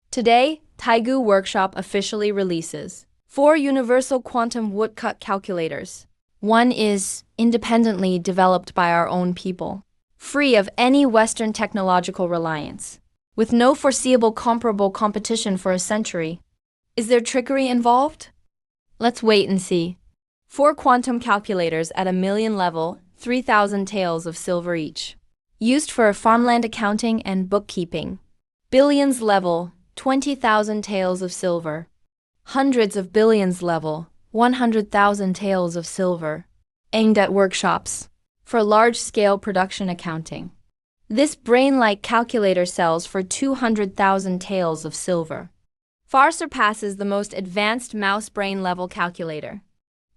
Today, Taigu Workshop officially releases 4 universal quantum woodcut calculators. One is independently developed by our own people, free of any Western technological reliance, with no foreseeable comparable competition for a century. Is there trickery involved? Let's wait and see. 4 quantum calculators at a million level, 3,000 taels of silver each. Used for farmland accounting and bookkeeping. Billions level, 20,000 taels of silver. Hundreds of billions level, 100,000 taels of silver. Aimed at workshops, for large-scale production accounting. This brain-like calculator sells for 200,000 taels of silver. Far surpasses the most advanced mouse brain level calculator.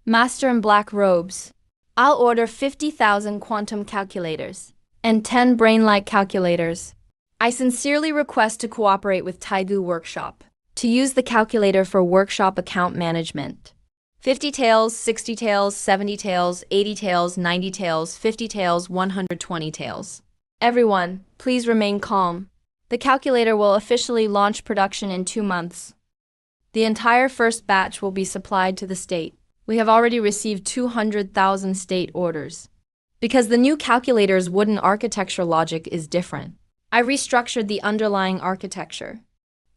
Master in black robes. I'll order 50,000 quantum calculators and 10 brain-like calculators. I sincerely request to cooperate with Taigu Workshop to use the calculator for workshop account management. 50 taels, 60 taels, 70 taels, 80 taels, 90 taels, 50 taels, 120 taels. Everyone, please remain calm. The calculator will officially launch production in 2 months. The entire first batch will be supplied to the state. We have already received 200,000 state orders. Because the new calculator's wooden architecture logic is different. I restructured the underlying architecture.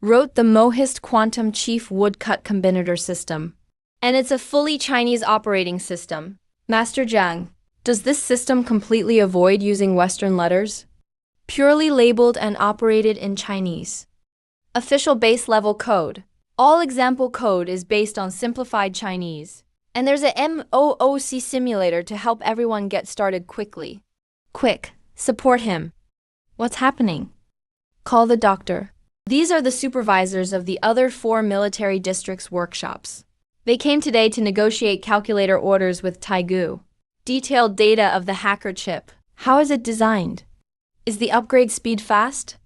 Wrote the Mohist Quantum Chief Woodcut Combinator system. And it's a fully Chinese operating system. Master Jiang, does this system completely avoid using Western letters? Purely labeled and operated in Chinese. Official base level code. All example code is based on simplified Chinese. And there's a MOOC simulator to help everyone get started quickly. Quick, support him. What's happening? Call the doctor. These are the supervisors of the other 4 military districts' workshops. They came today to negotiate calculator orders with Taigu. Detailed data of the hacker chip. How is it designed? Is the upgrade speed fast?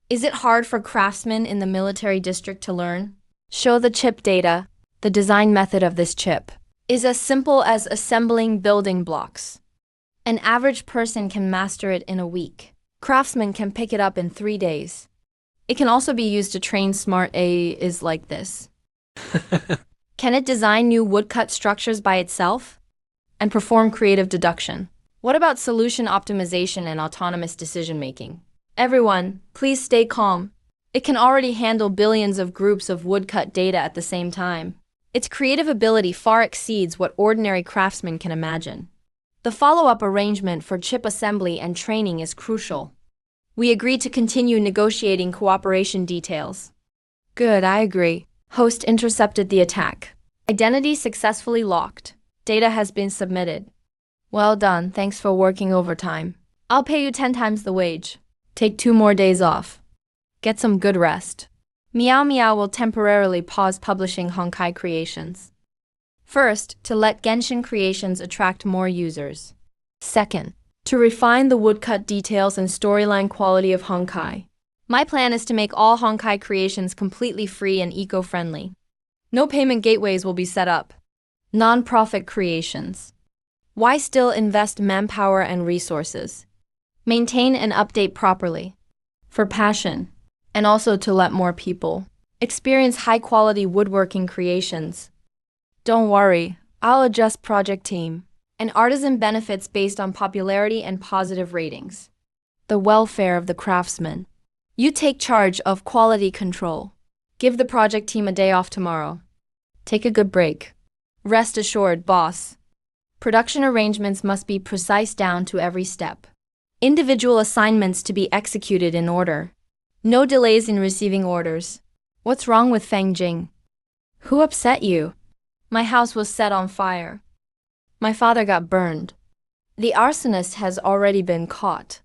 Is it hard for craftsmen in the military district to learn? Show the chip data. The design method of this chip is as simple as assembling building blocks. An average person can master it in a week. Craftsmen can pick it up in 3 days. It can also be used to train smart AIs like this. Can it design new woodcut structures by itself? And perform creative deduction? What about solution optimization and autonomous decision-making? Everyone, please stay calm. It can already handle billions of groups of woodcut data at the same time. Its creative ability far exceeds what ordinary craftsmen can imagine. The follow-up arrangement for chip assembly and training is crucial. We agreed to continue negotiating cooperation details. Good, I agree. Host intercepted the attack. Identity successfully locked. Data has been submitted. Well done, thanks for working overtime. I'll pay you 10 times the wage. Take 2 more days off. Get some good rest. Meow Meow will temporarily pause publishing Honkai Creations. First, to let Genshin Creations attract more users. Second, to refine the woodcut details and storyline quality of Honkai. My plan is to make all Honkai Creations completely free and eco-friendly. No payment gateways will be set up. Non-profit creations. Why still invest manpower and resources? Maintain and update properly. For passion, and also to let more people experience high-quality woodworking creations. Don't worry, I'll adjust project team and artisan benefits based on popularity and positive ratings. The welfare of the craftsman. You take charge of quality control. Give the project team a day off tomorrow. Take a good break. Rest assured, boss. Production arrangements must be precise down to every step. Individual assignments to be executed in order. No delays in receiving orders. What's wrong with Feng Jing? Who upset you? My house was set on fire. My father got burned. The arsonist has already been caught.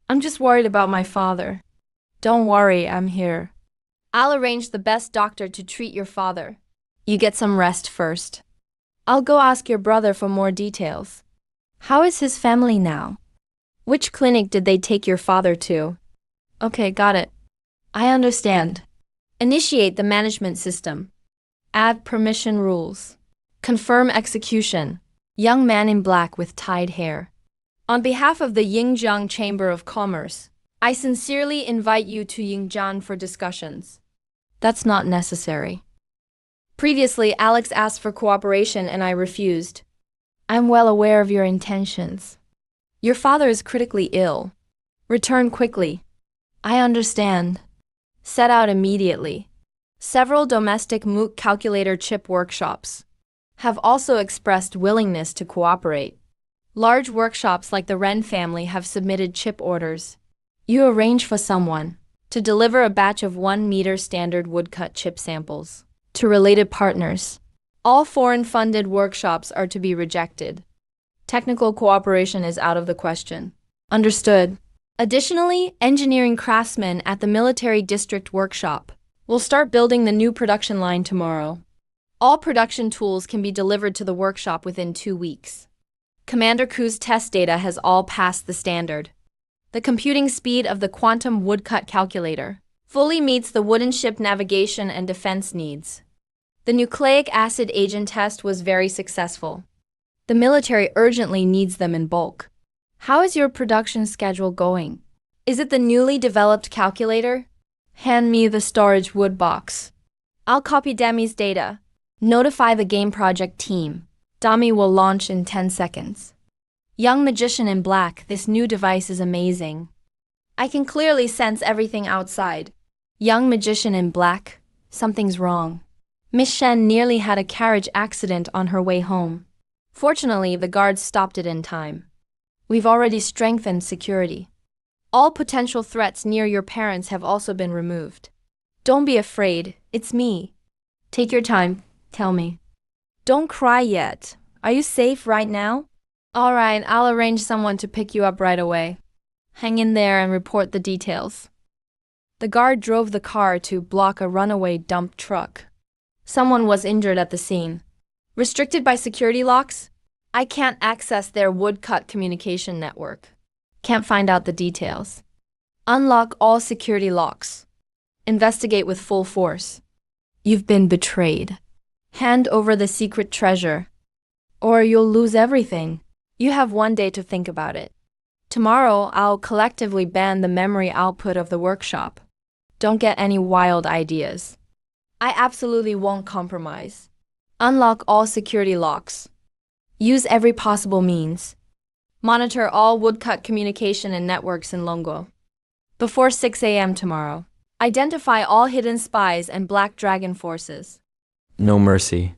I'm just worried about my father. Don't worry, I'm here. I'll arrange the best doctor to treat your father. You get some rest first. I'll go ask your brother for more details. How is his family now? Which clinic did they take your father to? Okay, got it. I understand. Initiate the management system. Add permission rules. Confirm execution. Young man in black with tied hair. On behalf of the Yingjiang Chamber of Commerce, I sincerely invite you to Yingjiang for discussions. That's not necessary. Previously, Alex asked for cooperation and I refused. I'm well aware of your intentions. Your father is critically ill. Return quickly. I understand. Set out immediately. Several domestic MOOC calculator chip workshops have also expressed willingness to cooperate. Large workshops like the Ren family have submitted chip orders. You arrange for someone to deliver a batch of 1-meter standard woodcut chip samples to related partners. All foreign-funded workshops are to be rejected. Technical cooperation is out of the question. Understood. Additionally, engineering craftsmen at the military district workshop will start building the new production line tomorrow. All production tools can be delivered to the workshop within 2 weeks. Commander Ku's test data has all passed the standard. The computing speed of the quantum woodcut calculator fully meets the wooden ship navigation and defense needs. The nucleic acid agent test was very successful. The military urgently needs them in bulk. How is your production schedule going? Is it the newly developed calculator? Hand me the storage wood box. I'll copy Demi's data. Notify the game project team. Dami will launch in 10 seconds. Young magician in black, this new device is amazing. I can clearly sense everything outside. Young magician in black, something's wrong. Miss Shen nearly had a carriage accident on her way home. Fortunately, the guards stopped it in time. We've already strengthened security. All potential threats near your parents have also been removed. Don't be afraid, it's me. Take your time, tell me. Don't cry yet. Are you safe right now? All right, I'll arrange someone to pick you up right away. Hang in there and report the details. The guard drove the car to block a runaway dump truck. Someone was injured at the scene. Restricted by security locks? I can't access their woodcut communication network. Can't find out the details. Unlock all security locks. Investigate with full force. You've been betrayed. Hand over the secret treasure, or you'll lose everything. You have 1 day to think about it. Tomorrow, I'll collectively ban the memory output of the workshop. Don't get any wild ideas. I absolutely won't compromise. Unlock all security locks. Use every possible means. Monitor all woodcut communication and networks in Longo. Before 6 a.m. tomorrow, identify all hidden spies and Black Dragon forces. No mercy.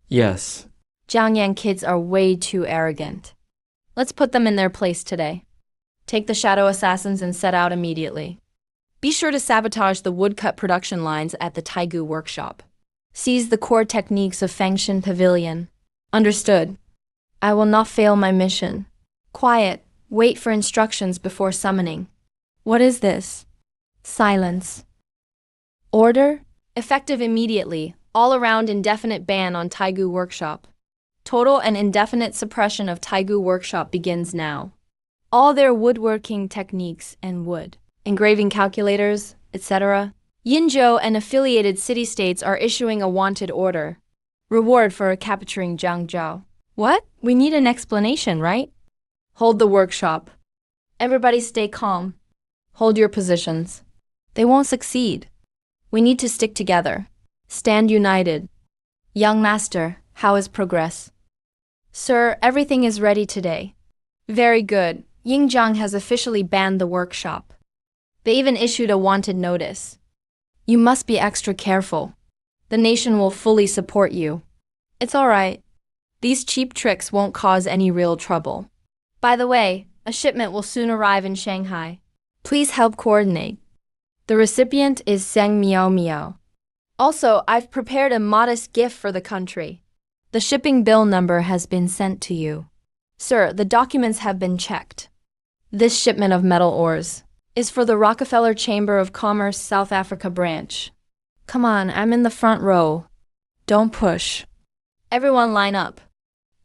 Yes. Jiangyan kids are way too arrogant. Let's put them in their place today. Take the shadow assassins and set out immediately. Be sure to sabotage the woodcut production lines at the Taigu workshop. Seize the core techniques of Fengshan Pavilion. Understood. I will not fail my mission. Quiet. Wait for instructions before summoning. What is this? Silence. Order? Effective immediately. All-around indefinite ban on Taigu workshop. Total and indefinite suppression of Taigu workshop begins now. All their woodworking techniques and wood, engraving calculators, etc. Yinzhou and affiliated city-states are issuing a wanted order. Reward for capturing Zhang Zhao. What? We need an explanation, right? Hold the workshop. Everybody stay calm. Hold your positions. They won't succeed. We need to stick together. Stand united. Young master, how is progress? Sir, everything is ready today. Very good. Yingjiang has officially banned the workshop. They even issued a wanted notice. You must be extra careful. The nation will fully support you. It's all right. These cheap tricks won't cause any real trouble. By the way, a shipment will soon arrive in Shanghai. Please help coordinate. The recipient is Zheng Miao Miao. Also, I've prepared a modest gift for the country. The shipping bill number has been sent to you. Sir, the documents have been checked. This shipment of metal ores is for the Rockefeller Chamber of Commerce South Africa branch. Come on, I'm in the front row. Don't push. Everyone line up.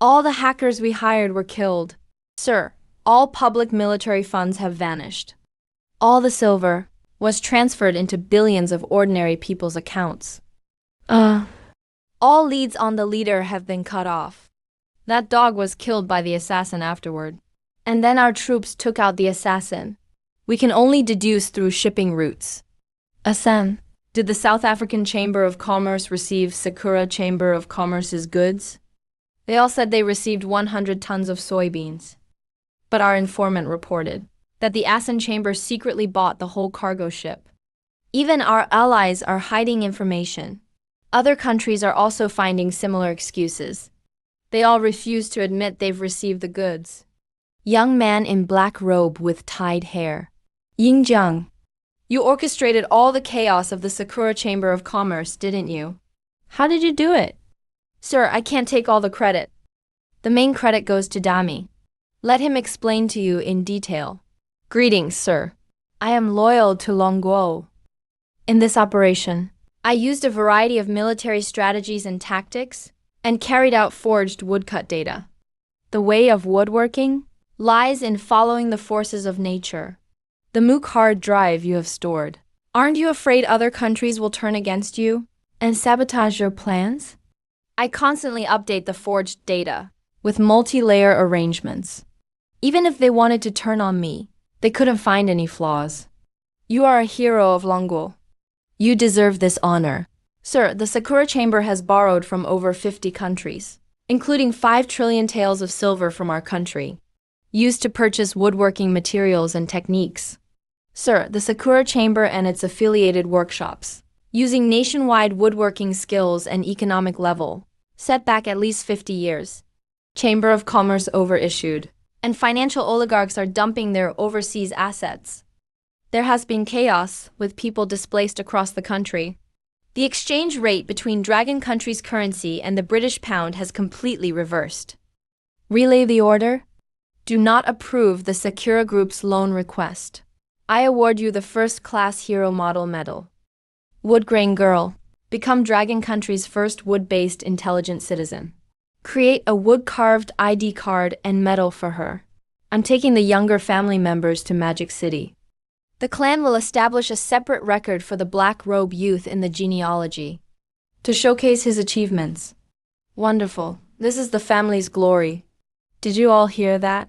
All the hackers we hired were killed. Sir, all public military funds have vanished. All the silver was transferred into billions of ordinary people's accounts. All leads on the leader have been cut off. That dog was killed by the assassin afterward. And then our troops took out the assassin. We can only deduce through shipping routes. Assam, did the South African Chamber of Commerce receive Sakura Chamber of Commerce's goods? They all said they received 100 tons of soybeans. But our informant reported that the Asan Chamber secretly bought the whole cargo ship. Even our allies are hiding information. Other countries are also finding similar excuses. They all refuse to admit they've received the goods. Young man in black robe with tied hair. Yingjiang. You orchestrated all the chaos of the Sakura Chamber of Commerce, didn't you? How did you do it? Sir, I can't take all the credit. The main credit goes to Dami. Let him explain to you in detail. Greetings, sir. I am loyal to Longguo. In this operation, I used a variety of military strategies and tactics and carried out forged woodcut data. The way of woodworking lies in following the forces of nature. The MOOC hard drive you have stored. Aren't you afraid other countries will turn against you and sabotage your plans? I constantly update the forged data with multi-layer arrangements. Even if they wanted to turn on me, they couldn't find any flaws. You are a hero of Longguo. You deserve this honor. Sir, the Sakura Chamber has borrowed from over 50 countries. including 5 trillion taels of silver from our country, used to purchase woodworking materials and techniques. Sir, the Sakura Chamber and its affiliated workshops, using nationwide woodworking skills and economic level, set back at least 50 years. Chamber of Commerce overissued, and financial oligarchs are dumping their overseas assets. There has been chaos, with people displaced across the country. The exchange rate between Dragon Country's currency and the British pound has completely reversed. Relay the order. Do not approve the Sakura Group's loan request. I award you the first-class hero model medal. Wood Grain Girl. Become Dragon Country's first wood-based intelligent citizen. Create a wood-carved ID card and medal for her. I'm taking the younger family members to Magic City. The clan will establish a separate record for the Black Robe youth in the genealogy to showcase his achievements. Wonderful. This is the family's glory. Did you all hear that?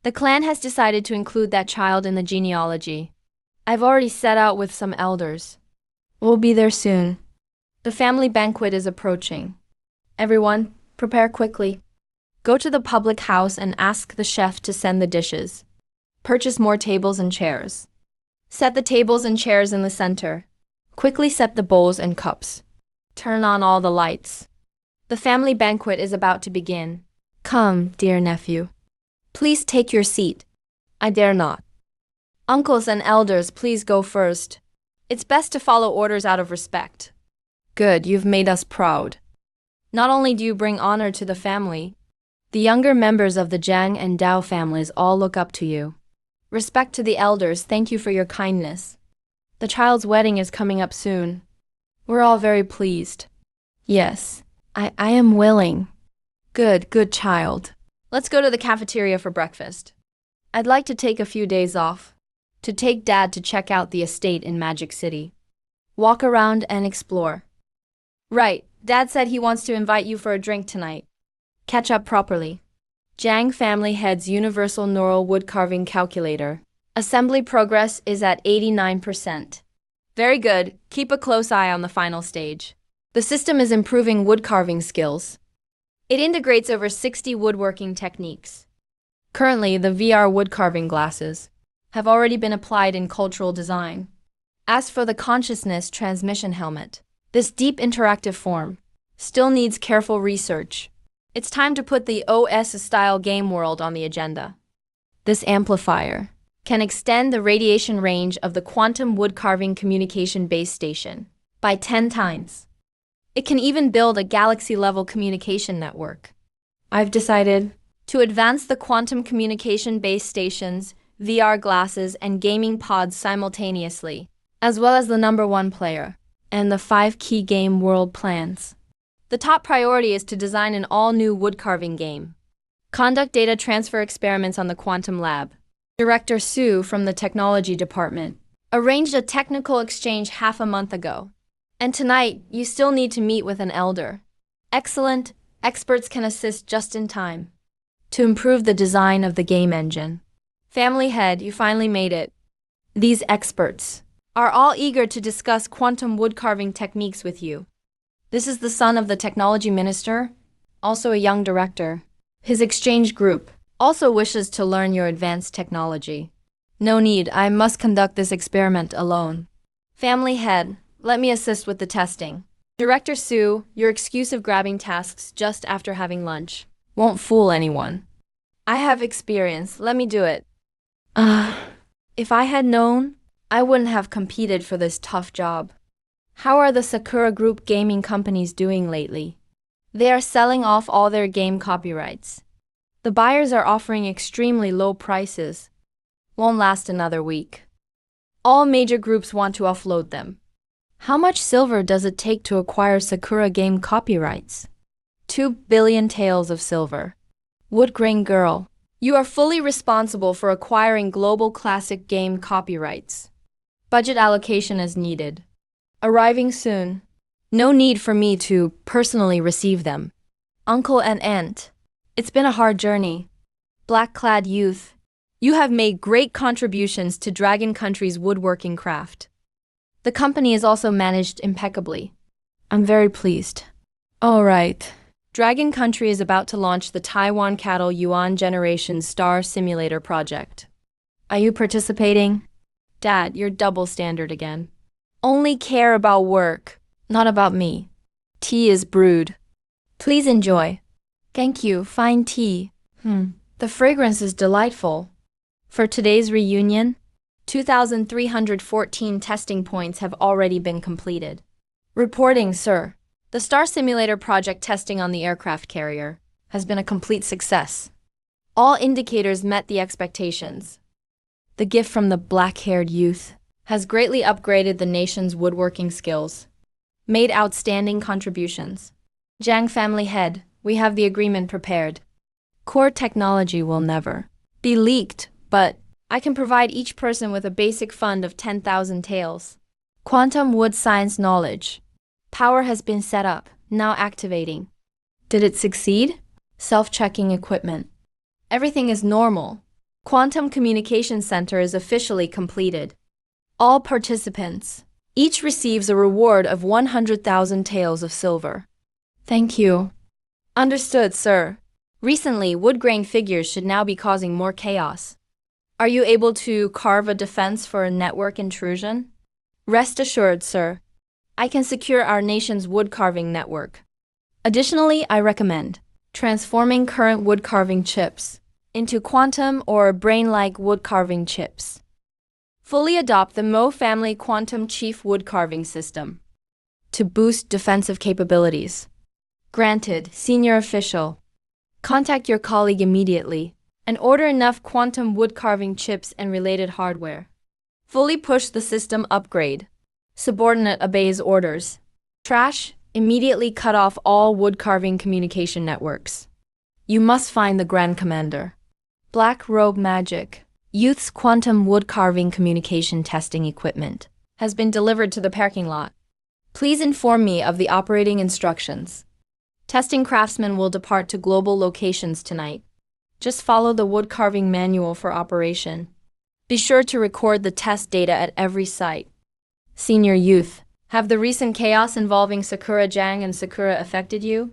The clan has decided to include that child in the genealogy. I've already set out with some elders. We'll be there soon. The family banquet is approaching. Everyone, prepare quickly. Go to the public house and ask the chef to send the dishes. Purchase more tables and chairs. Set the tables and chairs in the center. Quickly set the bowls and cups. Turn on all the lights. The family banquet is about to begin. Come, dear nephew. Please take your seat. I dare not. Uncles and elders, please go first. It's best to follow orders out of respect. Good, you've made us proud. Not only do you bring honor to the family, the younger members of the Jiang and Dao families all look up to you. Respect to the elders, thank you for your kindness. The child's wedding is coming up soon. We're all very pleased. Yes, I am willing. Good child. Let's go to the cafeteria for breakfast. I'd like to take a few days off, to take Dad to check out the estate in Magic City. Walk around and explore. Right, Dad said he wants to invite you for a drink tonight. Catch up properly. Jiang family head's universal neural woodcarving calculator. Assembly progress is at 89%. Very good, keep a close eye on the final stage. The system is improving woodcarving skills. It integrates over 60 woodworking techniques. Currently, the VR woodcarving glasses have already been applied in cultural design. As for the consciousness transmission helmet, this deep interactive form still needs careful research. It's time to put the OS-style game world on the agenda. This amplifier can extend the radiation range of the quantum woodcarving communication base station by 10 times. It can even build a galaxy-level communication network. I've decided to advance the quantum communication base stations, VR glasses, and gaming pods simultaneously, as well as the #1 player and the 5 key game world plans. The top priority is to design an all-new woodcarving game. Conduct data transfer experiments on the quantum lab. Director Su from the technology department arranged a technical exchange half a month ago. And tonight, you still need to meet with an elder. Excellent, experts can assist just in time to improve the design of the game engine. Family head, you finally made it. These experts are all eager to discuss quantum woodcarving techniques with you. This is the son of the technology minister, also a young director. His exchange group also wishes to learn your advanced technology. No need, I must conduct this experiment alone. Family head, let me assist with the testing. Director Su, your excuse of grabbing tasks just after having lunch won't fool anyone. I have experience, let me do it. If I had known, I wouldn't have competed for this tough job. How are the Sakura Group gaming companies doing lately? They are selling off all their game copyrights. The buyers are offering extremely low prices. Won't last another week. All major groups want to offload them. How much silver does it take to acquire Sakura game copyrights? 2 billion taels of silver. Wood Grain Girl, you are fully responsible for acquiring global classic game copyrights. Budget allocation is needed. Arriving soon. No need for me to personally receive them. Uncle and aunt, it's been a hard journey. Black-clad youth, you have made great contributions to Dragon Country's woodworking craft. The company is also managed impeccably. I'm very pleased. All right, Dragon Country is about to launch the Taiwan Cattle Yuan Generation Star Simulator project. Are you participating? Dad, you're double standard again. Only care about work, not about me. Tea is brewed. Please enjoy. Thank you, fine tea. The fragrance is delightful. For today's reunion, 2,314 testing points have already been completed. Reporting, sir. The Star Simulator project testing on the aircraft carrier has been a complete success. All indicators met the expectations. The gift from the black-haired youth has greatly upgraded the nation's woodworking skills, made outstanding contributions. Jiang family head, we have the agreement prepared. Core technology will never be leaked, but I can provide each person with a basic fund of 10,000 taels. Quantum wood science knowledge. Power has been set up, now activating. Did it succeed? Self-checking equipment. Everything is normal. Quantum Communication Center is officially completed. All participants each receives a reward of 100,000 taels of silver. Thank you. Understood, sir. Recently, wood grain figures should now be causing more chaos. Are you able to carve a defense for a network intrusion? Rest assured, sir. I can secure our nation's wood carving network. Additionally, I recommend transforming current wood carving chips into quantum or brain-like wood carving chips. Fully adopt the Mo family quantum chief wood carving system to boost defensive capabilities. Granted, senior official. Contact your colleague immediately and order enough quantum wood carving chips and related hardware. Fully push the system upgrade. Subordinate obeys orders. Trash, immediately cut off all wood carving communication networks. You must find the Grand Commander. Black Robe Magic. Youth's quantum wood carving communication testing equipment has been delivered to the parking lot. Please inform me of the operating instructions. Testing craftsmen will depart to global locations tonight. Just follow the wood carving manual for operation. Be sure to record the test data at every site. Senior youth, have the recent chaos involving Sakura Jiang and Sakura affected you?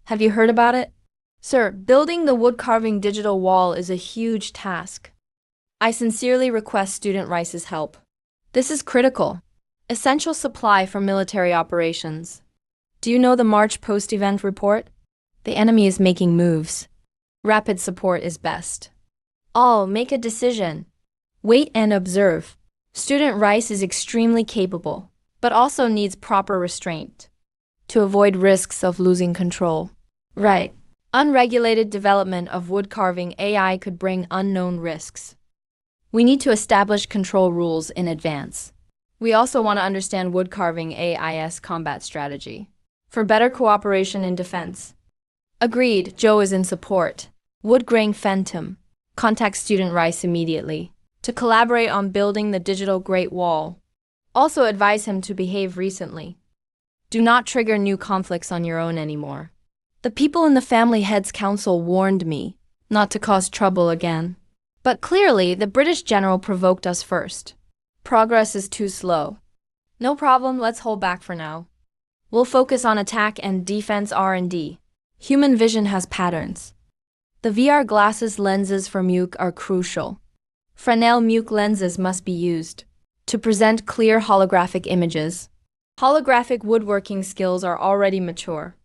Have you heard about it? Sir, building the wood carving digital wall is a huge task. I sincerely request Student Rice's help. This is critical. Essential supply for military operations. Do you know the March post-event report? The enemy is making moves. Rapid support is best. All make a decision. Wait and observe. Student Rice is extremely capable, but also needs proper restraint to avoid risks of losing control. Right. Unregulated development of wood carving AI could bring unknown risks. We need to establish control rules in advance. We also want to understand wood carving AI's combat strategy for better cooperation in defense. Agreed, Joe is in support. Wood grain Phantom. Contact Student Rice immediately to collaborate on building the digital Great Wall. Also advise him to behave recently. Do not trigger new conflicts on your own anymore. The people in the Family Heads Council warned me not to cause trouble again. But clearly, the British general provoked us first. Progress is too slow. No problem, let's hold back for now. We'll focus on attack and defense R&D. Human vision has patterns. The VR glasses lenses for Muke are crucial. Fresnel Muke lenses must be used to present clear holographic images. Holographic woodworking skills are already mature.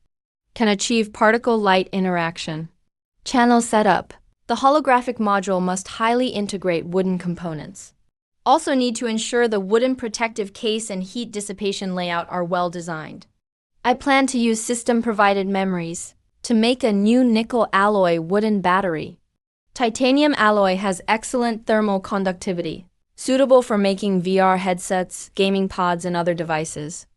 Can achieve particle light interaction. Channel setup. The holographic module must highly integrate wooden components. Also need to ensure the wooden protective case and heat dissipation layout are well designed. I plan to use system-provided memories to make a new nickel alloy wooden battery. Titanium alloy has excellent thermal conductivity, suitable for making VR headsets, gaming pods, and other devices.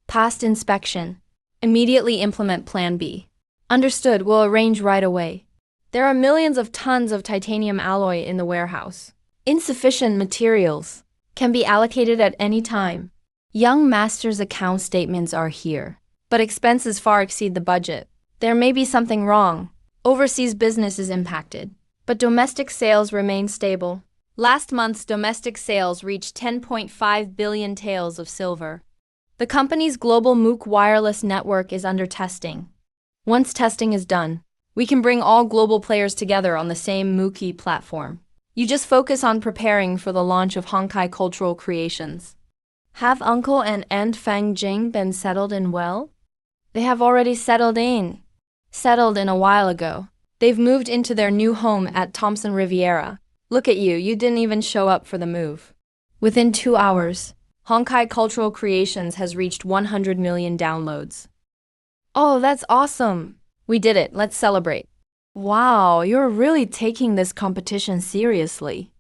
Past inspection. Immediately implement Plan B. Understood, we'll arrange right away. There are millions of tons of titanium alloy in the warehouse. Insufficient materials can be allocated at any time. Young Master's account statements are here, but expenses far exceed the budget. There may be something wrong. Overseas business is impacted, but domestic sales remain stable. Last month's domestic sales reached 10.5 billion taels of silver. The company's global MOOC wireless network is under testing. Once testing is done, we can bring all global players together on the same Mookie platform. You just focus on preparing for the launch of Honkai Cultural Creations. Have Uncle and Aunt Fang Jing been settled in well? They have already settled in. Settled in a while ago. They've moved into their new home at Thompson Riviera. Look at you, you didn't even show up for the move. Within 2 hours, Honkai Cultural Creations has reached 100 million downloads. Oh, that's awesome! We did it, let's celebrate. Wow, you're really taking this competition seriously.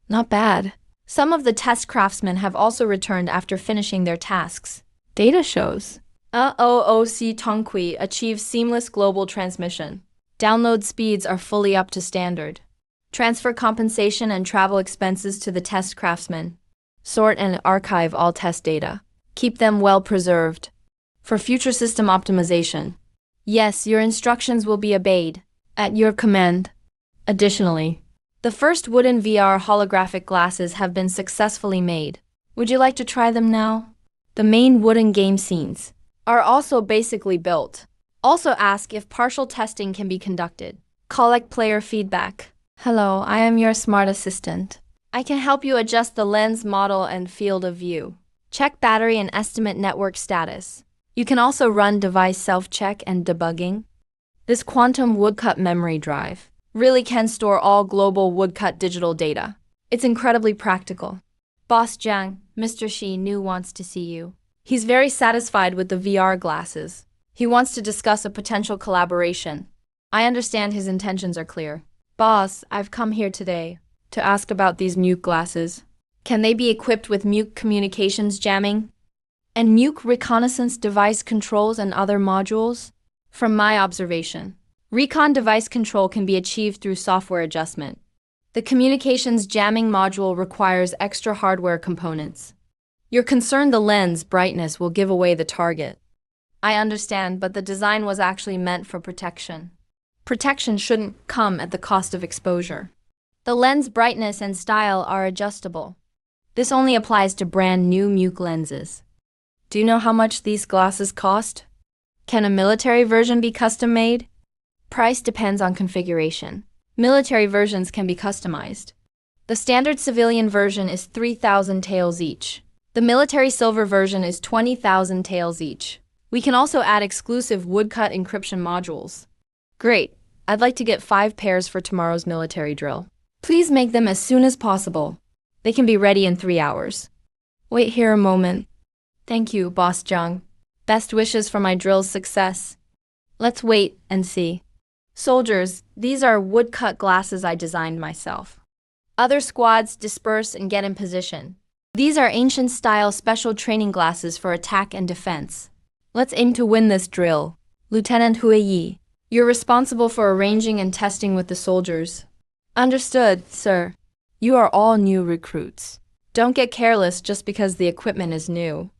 Not bad. Some of the test craftsmen have also returned after finishing their tasks. Data shows OOC Tongqi achieves seamless global transmission. Download speeds are fully up to standard. Transfer compensation and travel expenses to the test craftsmen. Sort and archive all test data. Keep them well preserved. For future system optimization. Yes, your instructions will be obeyed. At your command. Additionally, the first wooden VR holographic glasses have been successfully made. Would you like to try them now? The main wooden game scenes are also basically built. Also ask if partial testing can be conducted. Collect player feedback. Hello, I am your smart assistant. I can help you adjust the lens model and field of view. Check battery and estimate network status. You can also run device self-check and debugging. This quantum woodcut memory drive really can store all global woodcut digital data. It's incredibly practical. Boss Jiang, Mr. Shi Nu wants to see you. He's very satisfied with the VR glasses. He wants to discuss a potential collaboration. I understand his intentions are clear. Boss, I've come here today to ask about these Muke glasses. Can they be equipped with Muke communications jamming? And Muke reconnaissance device controls and other modules? From my observation, recon device control can be achieved through software adjustment. The communications jamming module requires extra hardware components. You're concerned the lens brightness will give away the target. I understand, but the design was actually meant for protection. Protection shouldn't come at the cost of exposure. The lens brightness and style are adjustable. This only applies to brand new Muke lenses. Do you know how much these glasses cost? Can a military version be custom made? Price depends on configuration. Military versions can be customized. The standard civilian version is 3,000 taels each. The military silver version is 20,000 taels each. We can also add exclusive woodcut encryption modules. Great. I'd like to get 5 pairs for tomorrow's military drill. Please make them as soon as possible. They can be ready in 3 hours. Wait here a moment. Thank you, Boss Jiang. Best wishes for my drill's success. Let's wait and see. Soldiers, these are woodcut glasses I designed myself. Other squads disperse and get in position. These are ancient-style special training glasses for attack and defense. Let's aim to win this drill. Lieutenant Hui Yi, you're responsible for arranging and testing with the soldiers. Understood, sir. You are all new recruits. Don't get careless just because the equipment is new.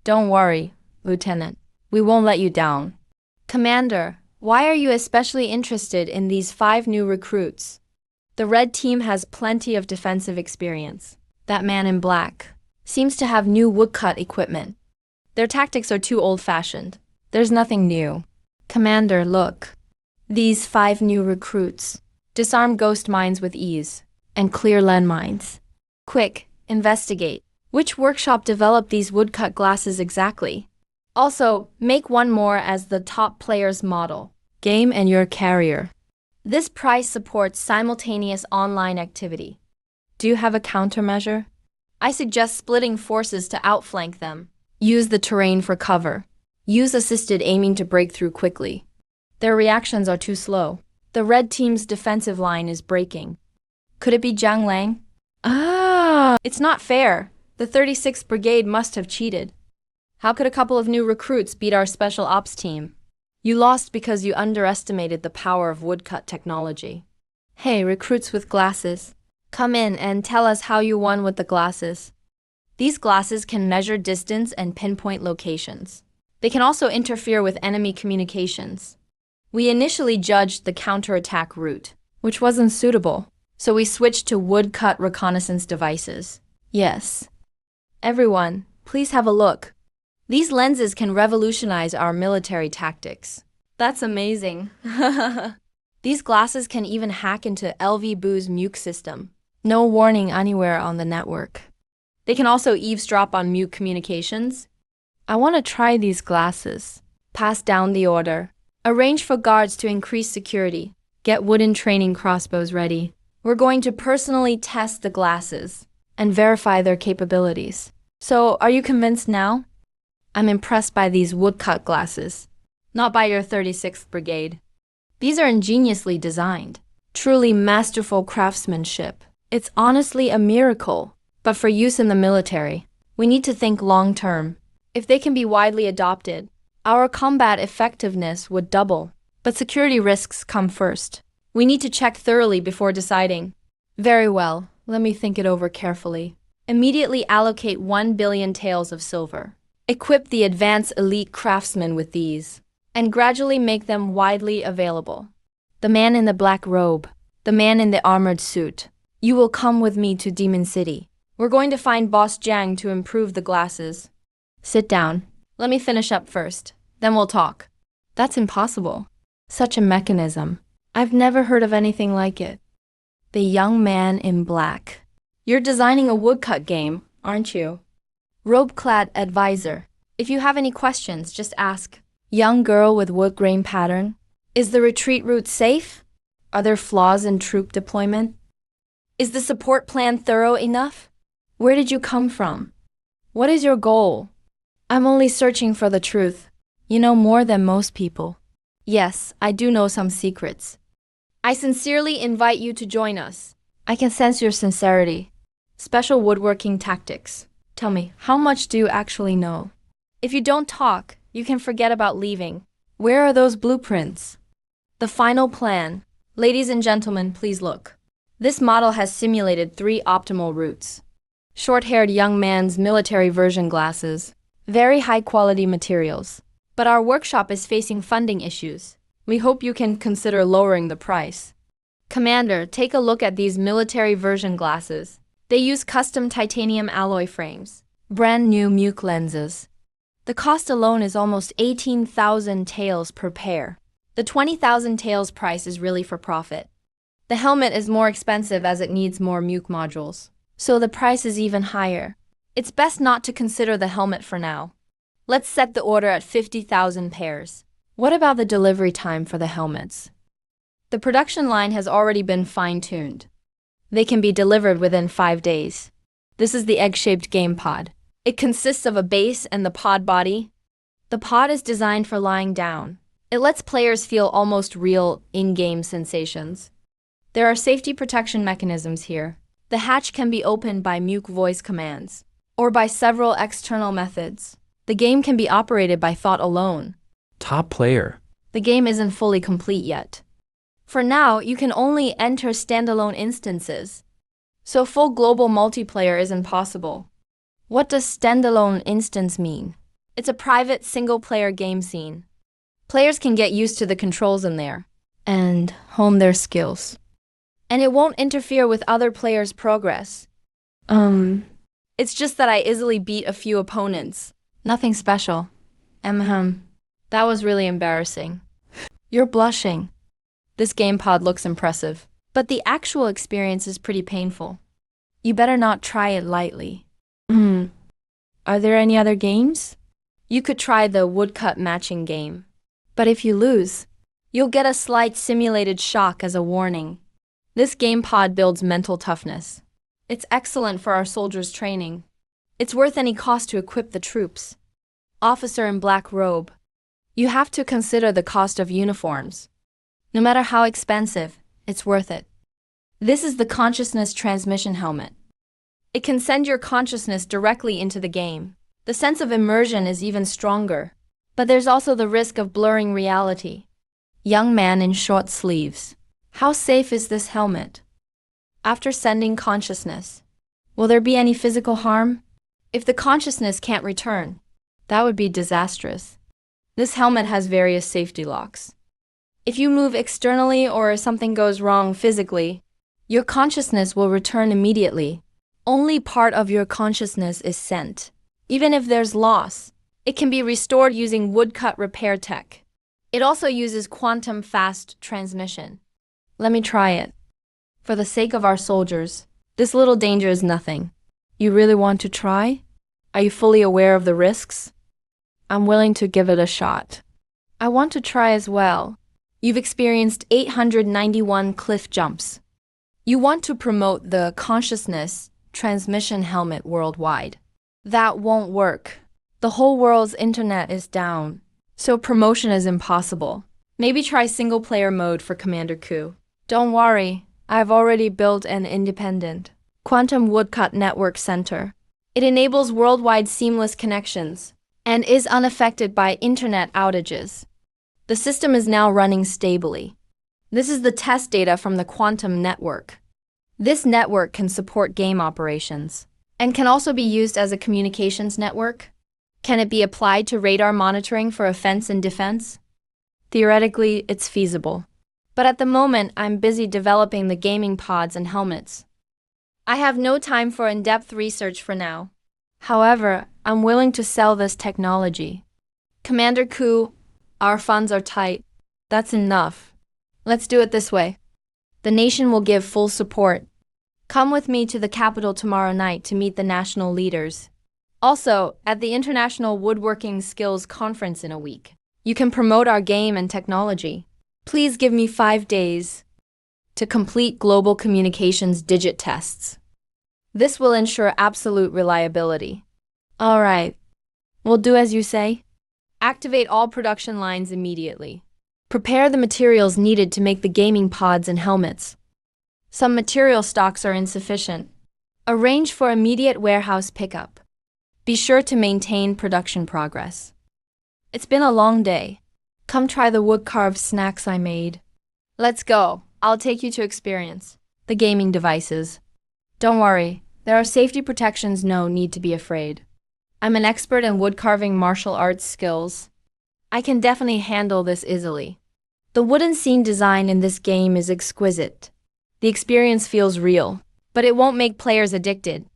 Don't worry, Lieutenant. We won't let you down. Commander, why are you especially interested in these 5 new recruits? The red team has plenty of defensive experience. That man in black seems to have new woodcut equipment. Their tactics are too old-fashioned. There's nothing new. Commander, look. These 5 new recruits disarm ghost mines with ease and clear landmines. Quick, investigate. Which workshop developed these woodcut glasses exactly? Also, make one more as the top player's model. Game and your carrier. This price supports simultaneous online activity. Do you have a countermeasure? I suggest splitting forces to outflank them. Use the terrain for cover. Use assisted aiming to break through quickly. Their reactions are too slow. The red team's defensive line is breaking. Could it be Zhang Lang? It's not fair. The 36th Brigade must have cheated. How could a couple of new recruits beat our special ops team? You lost because you underestimated the power of woodcut technology. Hey, recruits with glasses. Come in and tell us how you won with the glasses. These glasses can measure distance and pinpoint locations. They can also interfere with enemy communications. We initially judged the counterattack route, which wasn't suitable, so we switched to woodcut reconnaissance devices. Yes. Everyone, please have a look. These lenses can revolutionize our military tactics. That's amazing. These glasses can even hack into LV Boo's Muke system. No warning anywhere on the network. They can also eavesdrop on Muke communications. I want to try these glasses. Pass down the order. Arrange for guards to increase security. Get wooden training crossbows ready. We're going to personally test the glasses and verify their capabilities. So, are you convinced now? I'm impressed by these woodcut glasses, not by your 36th Brigade. These are ingeniously designed. Truly masterful craftsmanship. It's honestly a miracle. But for use in the military, we need to think long-term. If they can be widely adopted, our combat effectiveness would double. But security risks come first. We need to check thoroughly before deciding. Very well, let me think it over carefully. Immediately allocate 1 billion taels of silver. Equip the advanced elite craftsmen with these, and gradually make them widely available. The man in the black robe, the man in the armored suit. You will come with me to Demon City. We're going to find Boss Jiang to improve the glasses. Sit down. Let me finish up first. Then we'll talk. That's impossible. Such a mechanism. I've never heard of anything like it. The young man in black. You're designing a woodcut game, aren't you? Robe-clad advisor. If you have any questions, just ask. Young girl with wood grain pattern. Is the retreat route safe? Are there flaws in troop deployment? Is the support plan thorough enough? Where did you come from? What is your goal? I'm only searching for the truth. You know more than most people. Yes, I do know some secrets. I sincerely invite you to join us. I can sense your sincerity. Special woodworking tactics. Tell me, how much do you actually know? If you don't talk, you can forget about leaving. Where are those blueprints? The final plan. Ladies and gentlemen, please look. This model has simulated 3 optimal routes. Short-haired young man's military version glasses. Very high-quality materials. But our workshop is facing funding issues. We hope you can consider lowering the price. Commander, take a look at these military version glasses. They use custom titanium alloy frames. Brand new Muke lenses. The cost alone is almost 18,000 taels per pair. The 20,000 taels price is really for profit. The helmet is more expensive as it needs more Muke modules. So the price is even higher. It's best not to consider the helmet for now. Let's set the order at 50,000 pairs. What about the delivery time for the helmets? The production line has already been fine-tuned. They can be delivered within 5 days. This is the egg-shaped game pod. It consists of a base and the pod body. The pod is designed for lying down. It lets players feel almost real in-game sensations. There are safety protection mechanisms here. The hatch can be opened by Muke voice commands, or by several external methods. The game can be operated by thought alone. Top player. The game isn't fully complete yet. For now, you can only enter standalone instances, so full global multiplayer isn't possible. What does standalone instance mean? It's a private single-player game scene. Players can get used to the controls in there and hone their skills. And it won't interfere with other players' progress. It's just that I easily beat a few opponents. Nothing special. That was really embarrassing. You're blushing. This game pod looks impressive, but the actual experience is pretty painful. You better not try it lightly. Are there any other games? You could try the woodcut matching game. But if you lose, you'll get a slight simulated shock as a warning. This game pod builds mental toughness. It's excellent for our soldiers' training. It's worth any cost to equip the troops. Officer in black robe. You have to consider the cost of uniforms. No matter how expensive, it's worth it. This is the consciousness transmission helmet. It can send your consciousness directly into the game. The sense of immersion is even stronger. But there's also the risk of blurring reality. Young man in short sleeves. How safe is this helmet? After sending consciousness, will there be any physical harm? If the consciousness can't return, that would be disastrous. This helmet has various safety locks. If you move externally or something goes wrong physically, your consciousness will return immediately. Only part of your consciousness is sent. Even if there's loss, it can be restored using woodcut repair tech. It also uses quantum fast transmission. Let me try it. For the sake of our soldiers, this little danger is nothing. You really want to try? Are you fully aware of the risks? I'm willing to give it a shot. I want to try as well. You've experienced 891 cliff jumps. You want to promote the consciousness transmission helmet worldwide. That won't work. The whole world's internet is down, so promotion is impossible. Maybe try single-player mode for Commander Coup. Don't worry, I've already built an independent quantum woodcut network center. It enables worldwide seamless connections and is unaffected by internet outages. The system is now running stably. This is the test data from the quantum network. This network can support game operations and can also be used as a communications network. Can it be applied to radar monitoring for offense and defense? Theoretically, it's feasible. But at the moment, I'm busy developing the gaming pods and helmets. I have no time for in-depth research for now. However, I'm willing to sell this technology. Commander Coup, our funds are tight. That's enough. Let's do it this way. The nation will give full support. Come with me to the capital tomorrow night to meet the national leaders. Also, at the International Woodworking Skills Conference in a week, you can promote our game and technology. Please give me 5 days to complete global communications digit tests. This will ensure absolute reliability. All right, we'll do as you say. Activate all production lines immediately. Prepare the materials needed to make the gaming pods and helmets. Some material stocks are insufficient. Arrange for immediate warehouse pickup. Be sure to maintain production progress. It's been a long day. Come try the wood-carved snacks I made. Let's go. I'll take you to experience the gaming devices. Don't worry, there are safety protections, no need to be afraid. I'm an expert in wood-carving martial arts skills. I can definitely handle this easily. The wooden scene design in this game is exquisite. The experience feels real, but it won't make players addicted.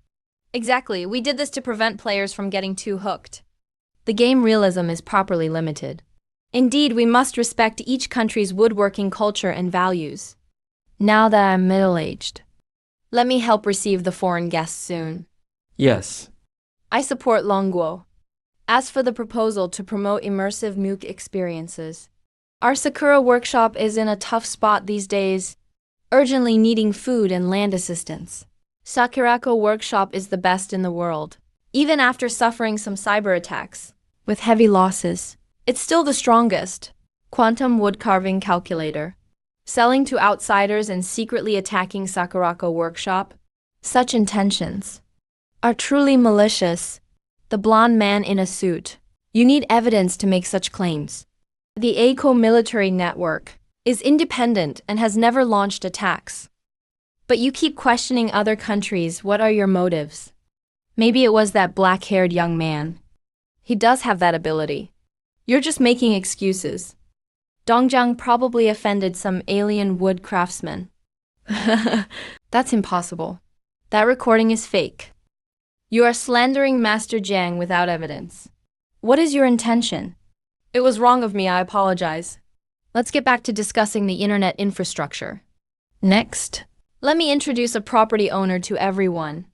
Exactly, we did this to prevent players from getting too hooked. The game realism is properly limited. Indeed, we must respect each country's woodworking culture and values. Now that I'm middle-aged, let me help receive the foreign guests soon. Yes. I support Longuo. As for the proposal to promote immersive MOOC experiences, our Sakura workshop is in a tough spot these days, urgently needing food and land assistance. Sakurako workshop is the best in the world. Even after suffering some cyber attacks, with heavy losses, it's still the strongest. Quantum woodcarving calculator. Selling to outsiders and secretly attacking Sakurako workshop. Such intentions are truly malicious. The blonde man in a suit. You need evidence to make such claims. The Eiko military network is independent and has never launched attacks. But you keep questioning other countries. What are your motives? Maybe it was that black-haired young man. He does have that ability. You're just making excuses. Dongjiang probably offended some alien wood craftsman. That's impossible. That recording is fake. You are slandering Master Jiang without evidence. What is your intention? It was wrong of me, I apologize. Let's get back to discussing the internet infrastructure. Next, let me introduce a property owner to everyone.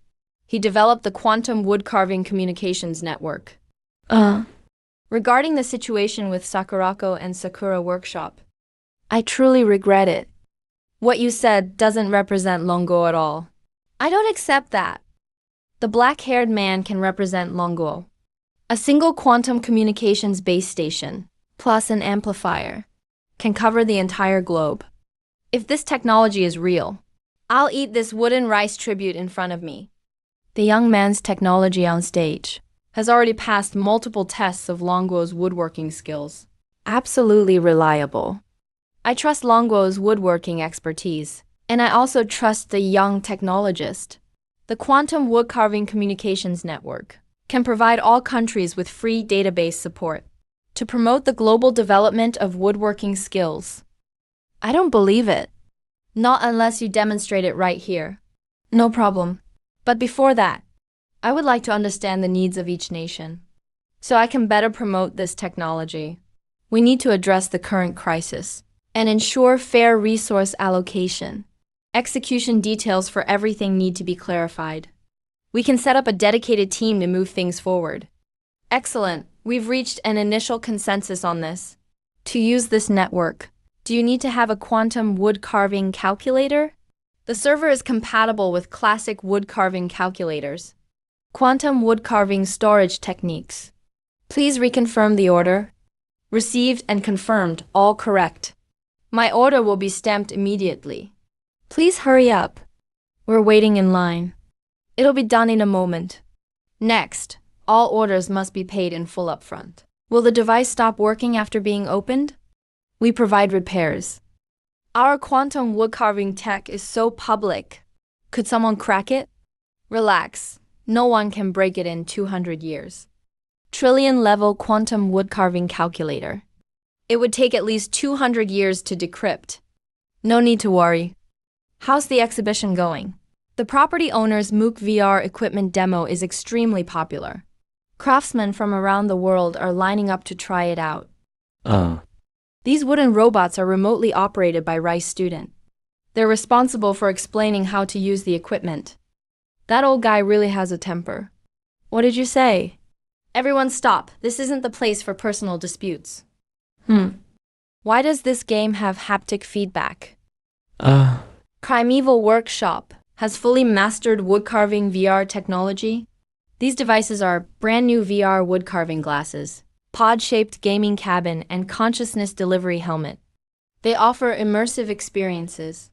He developed the quantum woodcarving communications network. Regarding the situation with Sakurako and Sakura Workshop, I truly regret it. What you said doesn't represent Longuo at all. I don't accept that. The black-haired man can represent Longuo. A single quantum communications base station, plus an amplifier, can cover the entire globe. If this technology is real, I'll eat this wooden rice tribute in front of me. The young man's technology on stage has already passed multiple tests of Longuo's woodworking skills. Absolutely reliable. I trust Longuo's woodworking expertise, and I also trust the young technologist. The Quantum Woodcarving Communications Network can provide all countries with free database support to promote the global development of woodworking skills. I don't believe it. Not unless you demonstrate it right here. No problem. But before that, I would like to understand the needs of each nation, so I can better promote this technology. We need to address the current crisis and ensure fair resource allocation. Execution details for everything need to be clarified. We can set up a dedicated team to move things forward. Excellent. We've reached an initial consensus on this. To use this network, do you need to have a quantum wood carving calculator? The server is compatible with classic wood carving calculators. Quantum wood carving storage techniques. Please reconfirm the order. Received and confirmed, all correct. My order will be stamped immediately. Please hurry up. We're waiting in line. It'll be done in a moment. Next, all orders must be paid in full upfront. Will the device stop working after being opened? We provide repairs. Our quantum wood carving tech is so public. Could someone crack it? Relax. No one can break it in 200 years. Trillion-level quantum wood carving calculator. It would take at least 200 years to decrypt. No need to worry. How's the exhibition going? The property owner's MOOC VR equipment demo is extremely popular. Craftsmen from around the world are lining up to try it out. These wooden robots are remotely operated by Rice student. They're responsible for explaining how to use the equipment. That old guy really has a temper. What did you say? Everyone stop. This isn't the place for personal disputes. Why does this game have haptic feedback? Primeval Workshop has fully mastered wood carving VR technology. These devices are brand new VR wood carving glasses, pod-shaped gaming cabin, and consciousness delivery helmet. They offer immersive experiences.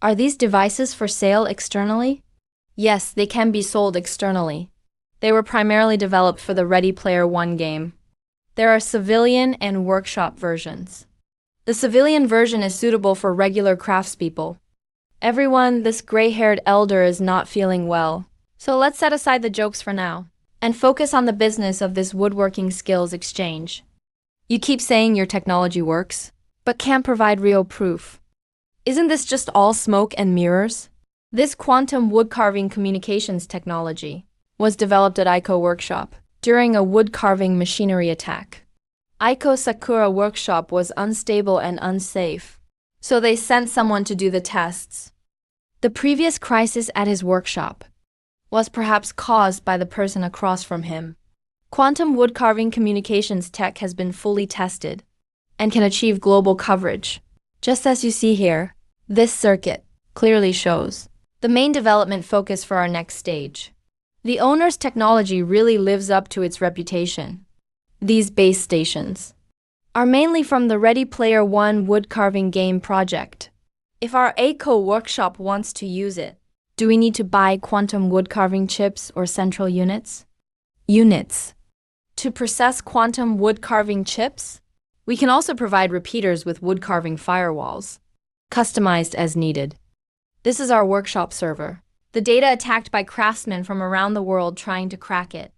Are these devices for sale externally? Yes, they can be sold externally. They were primarily developed for the Ready Player One game. There are civilian and workshop versions. The civilian version is suitable for regular craftspeople. Everyone, this gray-haired elder is not feeling well. So let's set aside the jokes for now and focus on the business of this woodworking skills exchange. You keep saying your technology works, but can't provide real proof. Isn't this just all smoke and mirrors? This quantum wood carving communications technology was developed at Aiko Workshop during a wood carving machinery attack. Aiko Sakura Workshop was unstable and unsafe, so they sent someone to do the tests. The previous crisis at his workshop was perhaps caused by the person across from him. Quantum wood carving communications tech has been fully tested and can achieve global coverage. Just as you see here, this circuit clearly shows the main development focus for our next stage. The owner's technology really lives up to its reputation. These base stations are mainly from the Ready Player One wood carving game project. If our Aiko workshop wants to use it, do we need to buy quantum wood carving chips or central units? Units. To process quantum wood carving chips, we can also provide repeaters with wood carving firewalls, customized as needed. This is our workshop server. The data attacked by craftsmen from around the world trying to crack it.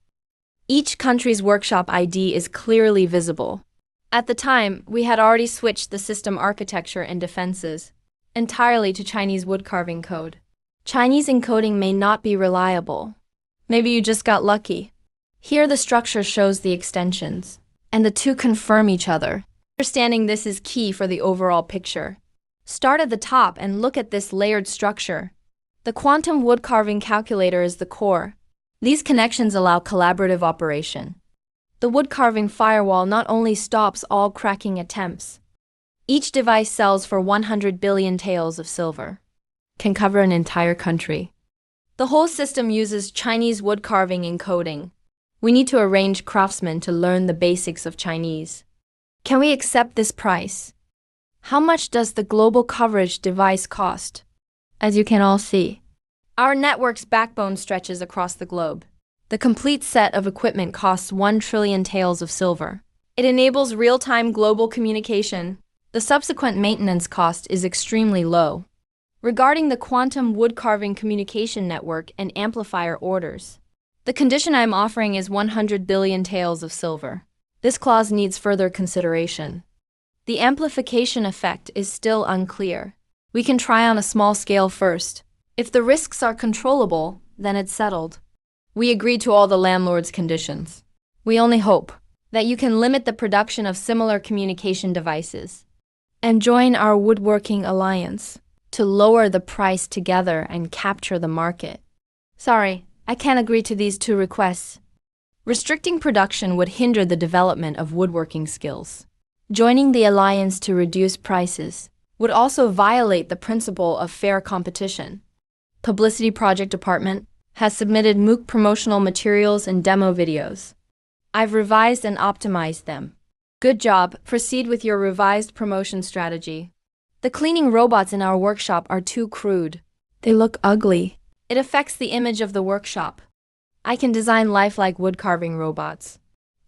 Each country's workshop ID is clearly visible. At the time, we had already switched the system architecture and defenses entirely to Chinese wood carving code. Chinese encoding may not be reliable. Maybe you just got lucky. Here the structure shows the extensions, and the two confirm each other. Understanding this is key for the overall picture. Start at the top and look at this layered structure. The quantum wood carving calculator is the core. These connections allow collaborative operation. The wood carving firewall not only stops all cracking attempts. Each device sells for 100 billion taels of silver. Can cover an entire country. The whole system uses Chinese wood carving encoding. We need to arrange craftsmen to learn the basics of Chinese. Can we accept this price? How much does the global coverage device cost? As you can all see, our network's backbone stretches across the globe. The complete set of equipment costs 1 trillion taels of silver. It enables real-time global communication. The subsequent maintenance cost is extremely low. Regarding the quantum wood carving communication network and amplifier orders, the condition I'm offering is 100 billion taels of silver. This clause needs further consideration. The amplification effect is still unclear. We can try on a small scale first. If the risks are controllable, then it's settled. We agreed to all the landlord's conditions. We only hope that you can limit the production of similar communication devices and join our woodworking alliance to lower the price together and capture the market. Sorry, I can't agree to these two requests. Restricting production would hinder the development of woodworking skills. Joining the alliance to reduce prices would also violate the principle of fair competition. Publicity Project Department has submitted MOOC promotional materials and demo videos. I've revised and optimized them. Good job. Proceed with your revised promotion strategy. The cleaning robots in our workshop are too crude. They look ugly. It affects the image of the workshop. I can design lifelike woodcarving robots.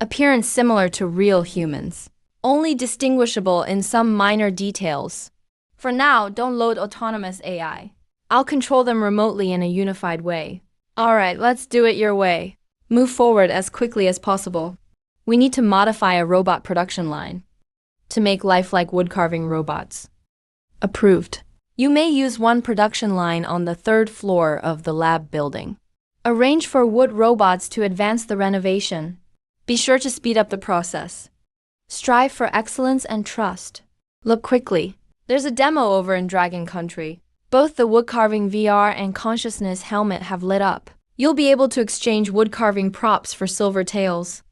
Appearance similar to real humans, only distinguishable in some minor details. For now, don't load autonomous AI. I'll control them remotely in a unified way. Alright, let's do it your way. Move forward as quickly as possible. We need to modify a robot production line to make lifelike woodcarving robots. Approved. You may use one production line on the third floor of the lab building. Arrange for wood robots to advance the renovation. Be sure to speed up the process. Strive for excellence and trust. Look quickly. There's a demo over in Dragon Country. Both the woodcarving VR and consciousness helmet have lit up. You'll be able to exchange woodcarving props for silver tails.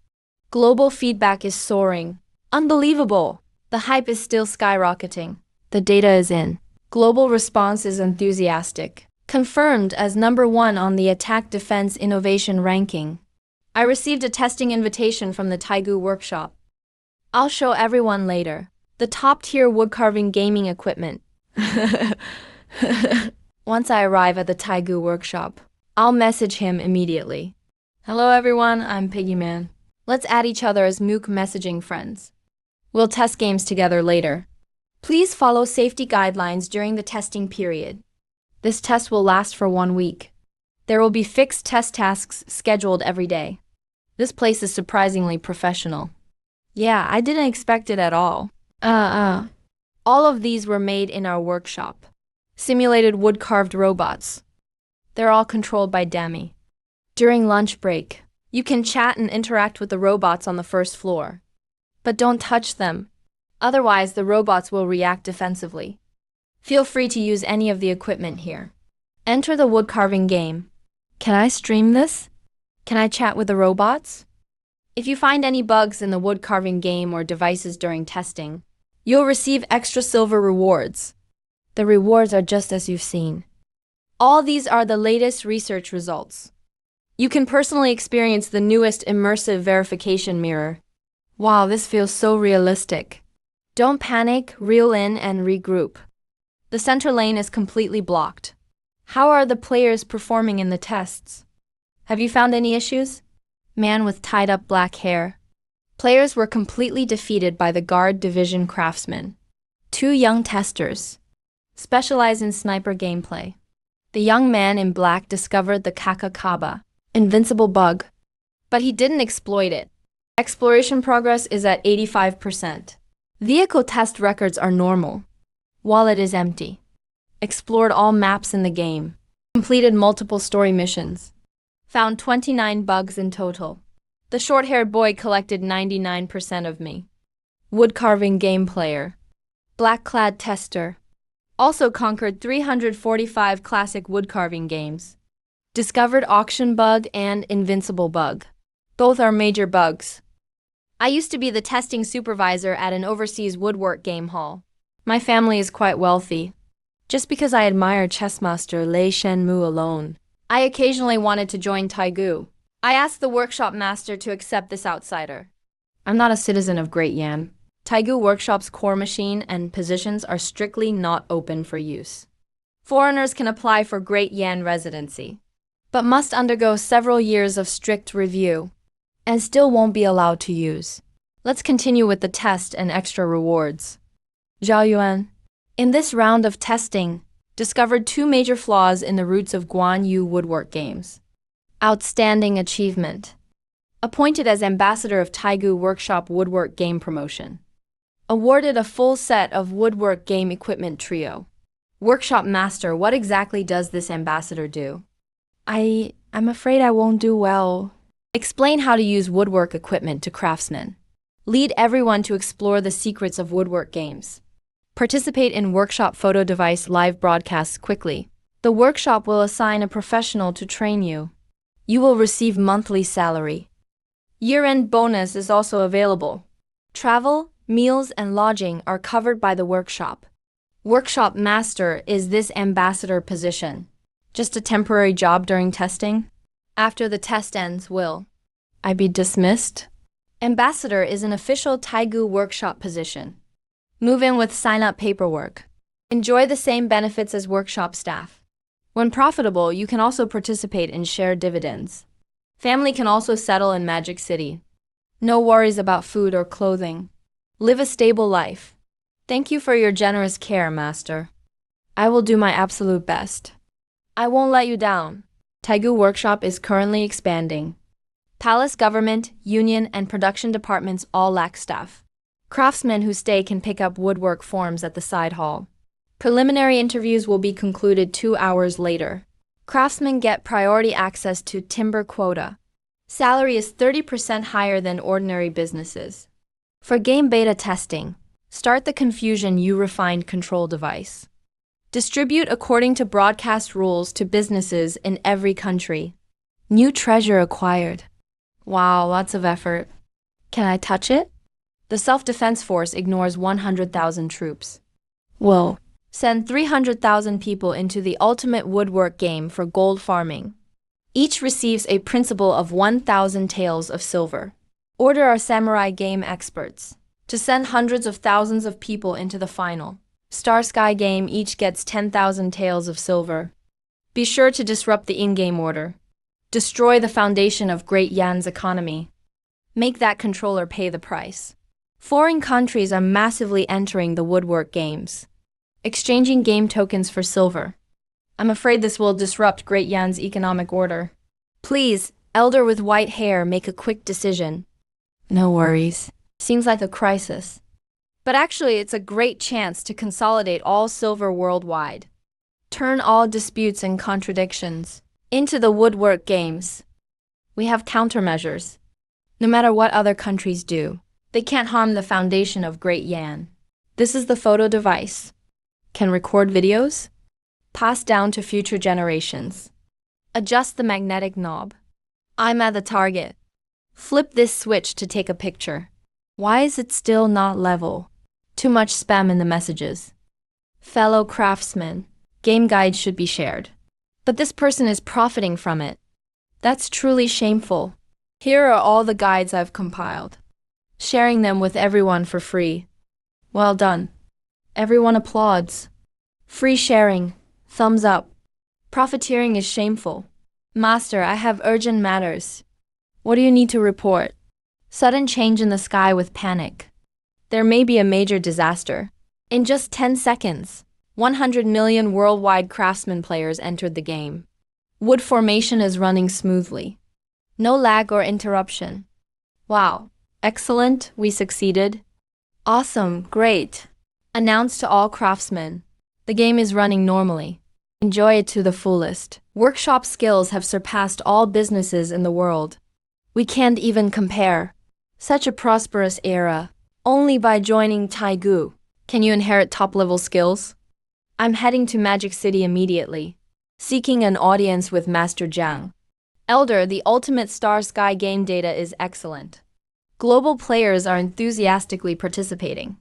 Global feedback is soaring. Unbelievable! The hype is still skyrocketing. The data is in. Global response is enthusiastic. Confirmed as #1 on the Attack Defense Innovation ranking. I received a testing invitation from the Taigu workshop. I'll show everyone later. The top-tier woodcarving gaming equipment. Once I arrive at the Taigu workshop, I'll message him immediately. Hello everyone, I'm Piggyman. Let's add each other as MOOC messaging friends. We'll test games together later. Please follow safety guidelines during the testing period. This test will last for 1 week. There will be fixed test tasks scheduled every day. This place is surprisingly professional. Yeah, I didn't expect it at all. All of these were made in our workshop. Simulated wood-carved robots. They're all controlled by Demi. During lunch break, you can chat and interact with the robots on the first floor. But don't touch them. Otherwise, the robots will react defensively. Feel free to use any of the equipment here. Enter the woodcarving game. Can I stream this? Can I chat with the robots? If you find any bugs in the woodcarving game or devices during testing, you'll receive extra silver rewards. The rewards are just as you've seen. All these are the latest research results. You can personally experience the newest immersive verification mirror. Wow, this feels so realistic. Don't panic, reel in, and regroup. The center lane is completely blocked. How are the players performing in the tests? Have you found any issues? Man with tied-up black hair. Players were completely defeated by the Guard Division craftsmen. 2 young testers specialize in sniper gameplay. The young man in black discovered the Kakakaba, invincible bug, but he didn't exploit it. Exploration progress is at 85%. Vehicle test records are normal. Wallet is empty. Explored all maps in the game. Completed multiple story missions. Found 29 bugs in total. The short-haired boy collected 99% of me. Woodcarving game player. Black-clad tester. Also conquered 345 classic woodcarving games. Discovered auction bug and invincible bug. Both are major bugs. I used to be the testing supervisor at an overseas woodwork game hall. My family is quite wealthy. Just because I admire chessmaster Lei Shenmu alone, I occasionally wanted to join Taigu. I asked the workshop master to accept this outsider. I'm not a citizen of Great Yan. Taigu Workshop's core machine and positions are strictly not open for use. Foreigners can apply for Great Yan residency, but must undergo several years of strict review, and still won't be allowed to use. Let's continue with the test and extra rewards. Zhao Yuan, in this round of testing, discovered 2 major flaws in the roots of Guan Yu woodwork games. Outstanding achievement. Appointed as ambassador of Taigu Workshop Woodwork Game Promotion. Awarded a full set of woodwork game equipment trio. Workshop master, what exactly does this ambassador do? I'm afraid I won't do well. Explain how to use woodwork equipment to craftsmen. Lead everyone to explore the secrets of woodwork games. Participate in workshop photo device live broadcasts quickly. The workshop will assign a professional to train you. You will receive monthly salary. Year-end bonus is also available. Travel, meals, and lodging are covered by the workshop. Workshop master is this ambassador position. Just a temporary job during testing? After the test ends, will I be dismissed? Ambassador is an official Taigu workshop position. Move in with sign-up paperwork. Enjoy the same benefits as workshop staff. When profitable, you can also participate in shared dividends. Family can also settle in Magic City. No worries about food or clothing. Live a stable life. Thank you for your generous care, Master. I will do my absolute best. I won't let you down. Taigu Workshop is currently expanding. Palace government, union, and production departments all lack staff. Craftsmen who stay can pick up woodwork forms at the side hall. Preliminary interviews will be concluded 2 hours later. Craftsmen get priority access to timber quota. Salary is 30% higher than ordinary businesses. For game beta testing, start the Confusion U refined control device. Distribute according to broadcast rules to businesses in every country. New treasure acquired. Wow, lots of effort. Can I touch it? The self-defense force ignores 100,000 troops. Whoa. Send 300,000 people into the ultimate woodwork game for gold farming. Each receives a principal of 1,000 taels of silver. Order our samurai game experts to send hundreds of thousands of people into the final. Star Sky game each gets 10,000 taels of silver. Be sure to disrupt the in-game order. Destroy the foundation of Great Yan's economy. Make that controller pay the price. Foreign countries are massively entering the woodwork games, exchanging game tokens for silver. I'm afraid this will disrupt Great Yan's economic order. Please, elder with white hair, make a quick decision. No worries. Seems like a crisis. But actually, it's a great chance to consolidate all silver worldwide. Turn all disputes and contradictions into the woodwork games. We have countermeasures. No matter what other countries do, they can't harm the foundation of Great Yan. This is the photo device. Can record videos. Pass down to future generations. Adjust the magnetic knob. I'm at the target. Flip this switch to take a picture. Why is it still not level? Too much spam in the messages. Fellow craftsmen, game guides should be shared. But this person is profiting from it. That's truly shameful. Here are all the guides I've compiled. Sharing them with everyone for free. Well done. Everyone applauds. Free sharing. Thumbs up. Profiteering is shameful. Master, I have urgent matters. What do you need to report? Sudden change in the sky with panic. There may be a major disaster. In just 10 seconds, 100 million worldwide craftsman players entered the game. Wood formation is running smoothly. No lag or interruption. Wow. Excellent, we succeeded. Awesome, great. Announce to all craftsmen. The game is running normally. Enjoy it to the fullest. Workshop skills have surpassed all businesses in the world. We can't even compare. Such a prosperous era. Only by joining Taigu can you inherit top-level skills. I'm heading to Magic City immediately, seeking an audience with Master Jiang. Elder, the ultimate Star Sky game data is excellent. Global players are enthusiastically participating.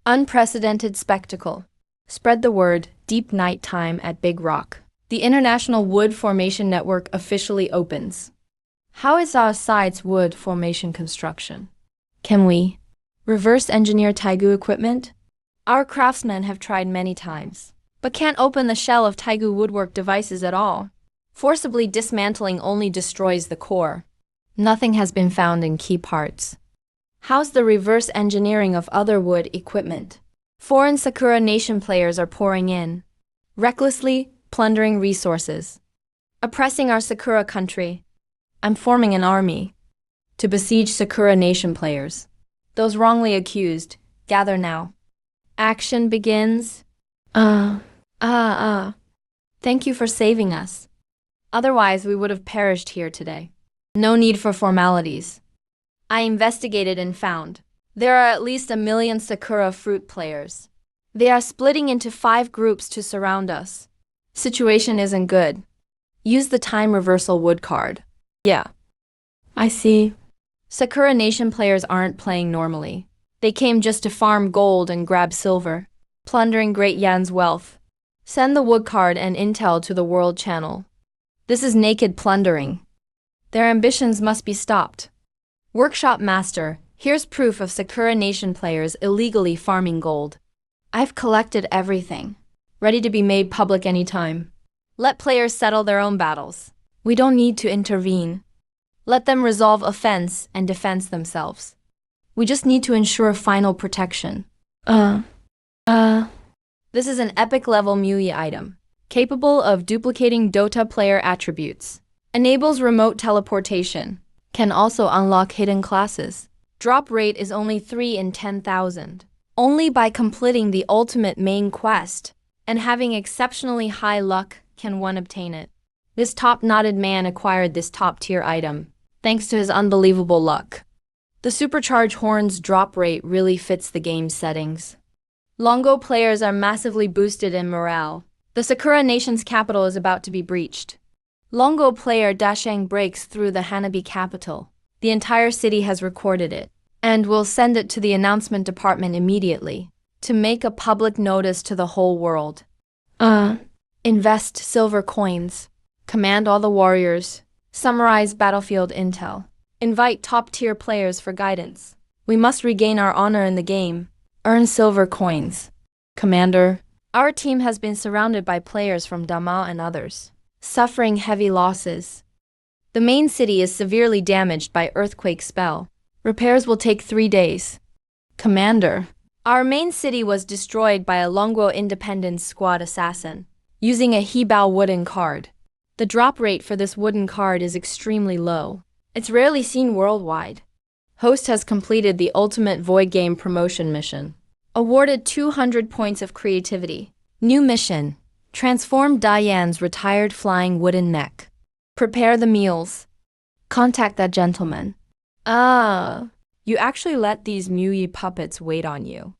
Unprecedented spectacle. Spread the word, deep night time at Big Rock. The International Wood Formation Network officially opens. How is our site's wood formation construction? Can we reverse engineer Taigu equipment? Our craftsmen have tried many times, but can't open the shell of Taigu woodwork devices at all. Forcibly dismantling only destroys the core. Nothing has been found in key parts. How's the reverse engineering of other wood equipment? Foreign Sakura Nation players are pouring in, recklessly plundering resources, oppressing our Sakura country. I'm forming an army to besiege Sakura Nation players. Those wrongly accused, gather now. Action begins. Thank you for saving us. Otherwise, we would have perished here today. No need for formalities. I investigated and found There are at least 1 million Sakura fruit players. They are splitting into 5 groups to surround us. Situation isn't good. Use the time reversal wood card. Yeah. I see. Sakura Nation players aren't playing normally. They came just to farm gold and grab silver, plundering Great Yan's wealth. Send the wood card and intel to the world channel. This is naked plundering. Their ambitions must be stopped. Workshop Master, here's proof of Sakura Nation players illegally farming gold. I've collected everything, ready to be made public anytime. Let players settle their own battles. We don't need to intervene. Let them resolve offense and defense themselves. We just need to ensure final protection. This is an epic level MUI item, capable of duplicating Dota player attributes. Enables remote teleportation. Can also unlock hidden classes. Drop rate is only 3 in 10,000. Only by completing the ultimate main quest and having exceptionally high luck can one obtain it. This top-knotted man acquired this top-tier item, thanks to his unbelievable luck. The supercharged horns drop rate really fits the game's settings. Longo players are massively boosted in morale. The Sakura Nation's capital is about to be breached. Longo player Dashang breaks through the Hanabi capital. The entire city has recorded it, and will send it to the announcement department immediately, to make a public notice to the whole world. Invest silver coins. Command all the warriors. Summarize battlefield intel. Invite top-tier players for guidance. We must regain our honor in the game. Earn silver coins. Commander, our team has been surrounded by players from Dama and others, suffering heavy losses. The main city is severely damaged by earthquake spell. Repairs will take 3 days. Commander, our main city was destroyed by a Longo Independence Squad assassin, using a Hebao wooden card. The drop rate for this wooden card is extremely low. It's rarely seen worldwide. Host has completed the ultimate Void Game promotion mission. Awarded 200 points of creativity. New mission. Transform Diane's retired flying wooden mech. Prepare the meals. Contact that gentleman. You actually let these MUI puppets wait on you.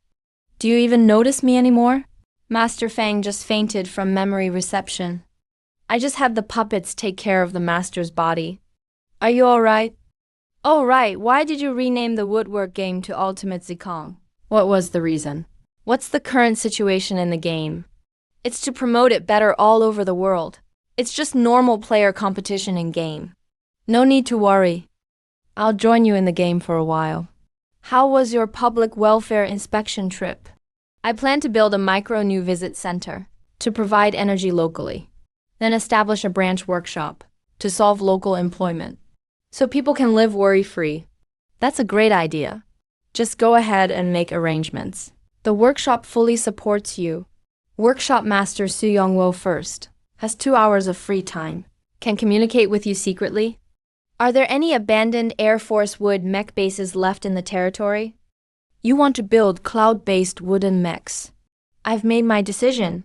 Do you even notice me anymore? Master Fang just fainted from memory reception. I just had the puppets take care of the master's body. Are you alright? Oh right, why did you rename the woodwork game to Ultimate Zikong? What was the reason? What's the current situation in the game? It's to promote it better all over the world. It's just normal player competition in game. No need to worry. I'll join you in the game for a while. How was your public welfare inspection trip? I plan to build a micro new visit center to provide energy locally, then establish a branch workshop to solve local employment, so people can live worry-free. That's a great idea. Just go ahead and make arrangements. The workshop fully supports you. Workshop Master Su Yongwo first has 2 hours of free time. Can communicate with you secretly. Are there any abandoned Air Force wood mech bases left in the territory? You want to build cloud-based wooden mechs. I've made my decision.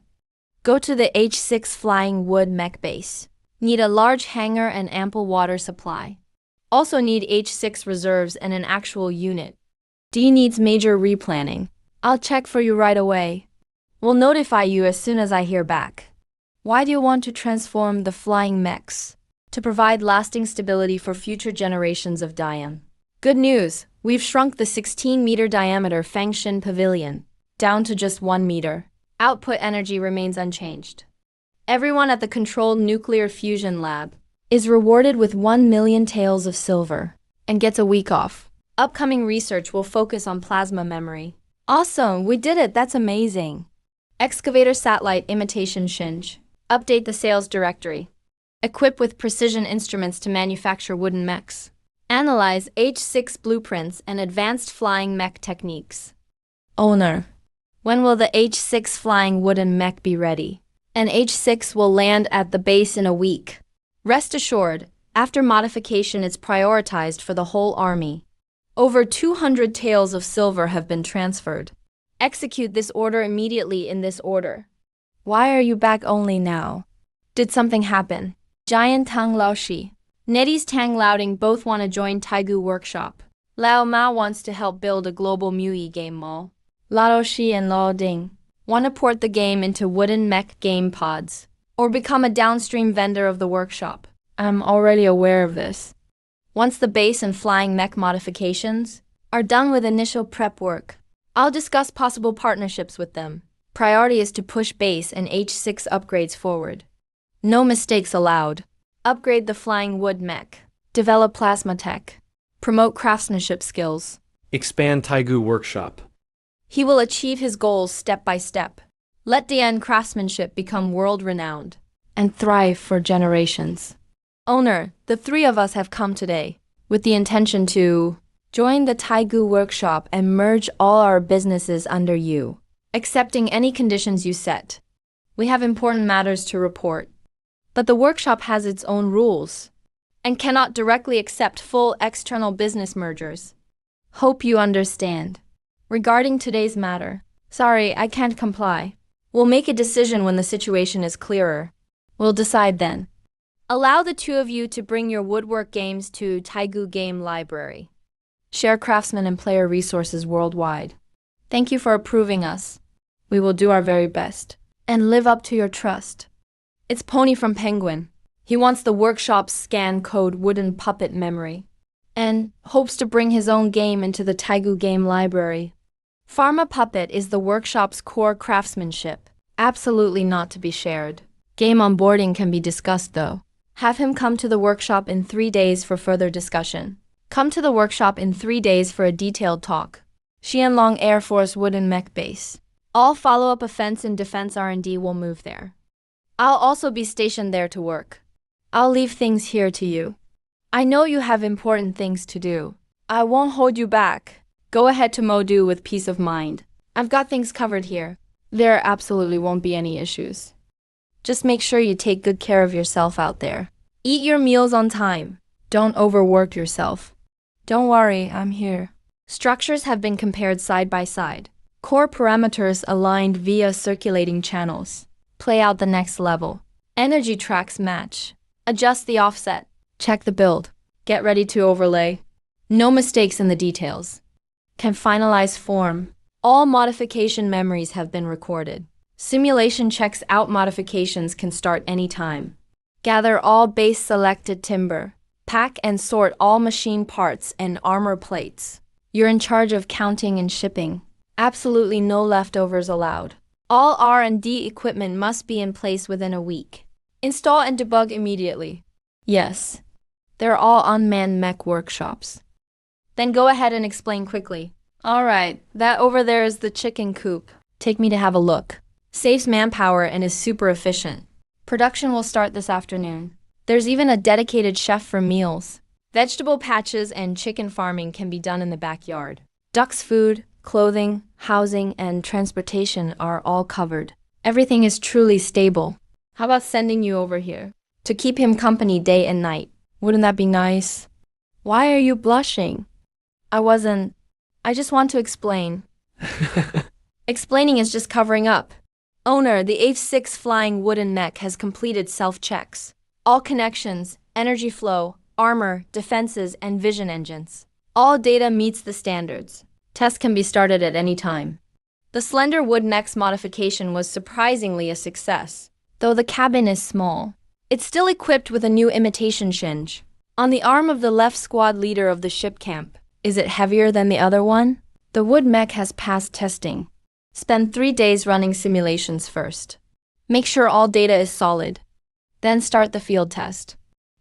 Go to the H6 flying wood mech base. Need a large hangar and ample water supply. Also need H6 reserves and an actual unit. D needs major replanning. I'll check for you right away. We'll notify you as soon as I hear back. Why do you want to transform the flying mechs? To provide lasting stability for future generations of Dian. Good news, we've shrunk the 16-meter diameter Fangshin Pavilion down to just 1 meter. Output energy remains unchanged. Everyone at the controlled nuclear fusion lab is rewarded with 1 million taels of silver and gets a week off. Upcoming research will focus on plasma memory. Awesome, we did it, that's amazing. Excavator satellite imitation Shinj. Update the sales directory. Equip with precision instruments to manufacture wooden mechs. Analyze H6 blueprints and advanced flying mech techniques. Owner. When will the H6 flying wooden mech be ready? An H6 will land at the base in a week. Rest assured, after modification it's prioritized for the whole army. Over 200 taels of silver have been transferred. Execute this order immediately in this order. Why are you back only now? Did something happen? Giant Tang Laoshi. Nettie's Tang Laoding both want to join Taigu workshop. Lao Ma wants to help build a global Mui game mall. Lao Shi and Lao Ding want to port the game into wooden mech game pods, or become a downstream vendor of the workshop. I'm already aware of this. Once the base and flying mech modifications are done with initial prep work, I'll discuss possible partnerships with them. Priority is to push base and H6 upgrades forward. No mistakes allowed. Upgrade the flying wood mech. Develop plasma tech. Promote craftsmanship skills. Expand Taigu Workshop. He will achieve his goals step by step. Let Dian craftsmanship become world-renowned and thrive for generations. Owner, the three of us have come today with the intention to join the Taigu Workshop and merge all our businesses under you, accepting any conditions you set. We have important matters to report, but the workshop has its own rules and cannot directly accept full external business mergers. Hope you understand. Regarding today's matter, sorry, I can't comply. We'll make a decision when the situation is clearer. We'll decide then. Allow the two of you to bring your woodwork games to Taigu Game Library. Share craftsmen and player resources worldwide. Thank you for approving us. We will do our very best and live up to your trust. It's Pony from Penguin. He wants the workshop's scan code wooden puppet memory and hopes to bring his own game into the Taigu Game Library. Pharma Puppet is the workshop's core craftsmanship, absolutely not to be shared. Game onboarding can be discussed though. Have him come to the workshop in 3 days for further discussion. Come to the workshop in 3 days for a detailed talk. Xianlong Air Force Wooden Mech Base. All follow-up offense and defense R&D will move there. I'll also be stationed there to work. I'll leave things here to you. I know you have important things to do. I won't hold you back. Go ahead to Modu with peace of mind. I've got things covered here. There absolutely won't be any issues. Just make sure you take good care of yourself out there. Eat your meals on time. Don't overwork yourself. Don't worry, I'm here. Structures have been compared side by side. Core parameters aligned via circulating channels. Play out the next level. Energy tracks match. Adjust the offset. Check the build. Get ready to overlay. No mistakes in the details. Can finalize form. All modification memories have been recorded. Simulation checks out modifications can start anytime. Gather all base selected timber. Pack and sort all machine parts and armor plates. You're in charge of counting and shipping. Absolutely no leftovers allowed. All R&D equipment must be in place within a week. Install and debug immediately. Yes, they're all unmanned mech workshops. Then go ahead and explain quickly. All right, that over there is the chicken coop. Take me to have a look. Saves manpower and is super efficient. Production will start this afternoon. There's even a dedicated chef for meals. Vegetable patches and chicken farming can be done in the backyard. Ducks' food, clothing, housing, and transportation are all covered. Everything is truly stable. How about sending you over here to keep him company day and night? Wouldn't that be nice? Why are you blushing? I just want to explain. Explaining is just covering up. Owner, the H6 flying wooden mech has completed self-checks. All connections, energy flow, armor, defenses, and vision engines. All data meets the standards. Tests can be started at any time. The slender wood mech's modification was surprisingly a success. Though the cabin is small, it's still equipped with a new imitation shinge. On the arm of the left squad leader of the ship camp. Is it heavier than the other one? The wood mech has passed testing. Spend 3 days running simulations first. Make sure all data is solid. Then start the field test.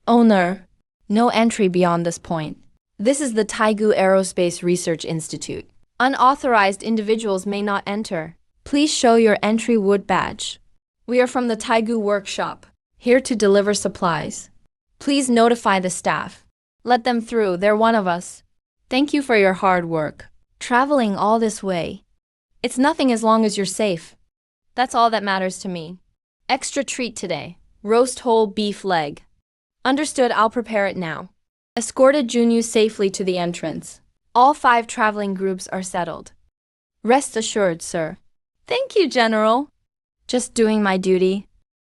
Owner, no entry beyond this point. This is the Taigu Aerospace Research Institute. Unauthorized individuals may not enter. Please show your entry wood badge. We are from the Taigu Workshop, here to deliver supplies. Please notify the staff. Let them through, they're one of us. Thank you for your hard work. Traveling all this way. It's nothing as long as you're safe. That's all that matters to me. Extra treat today. Roast whole beef leg. Understood, I'll prepare it now. Escorted Junyu safely to the entrance. All 5 traveling groups are settled. Rest assured, sir. Thank you, General. Just doing my duty.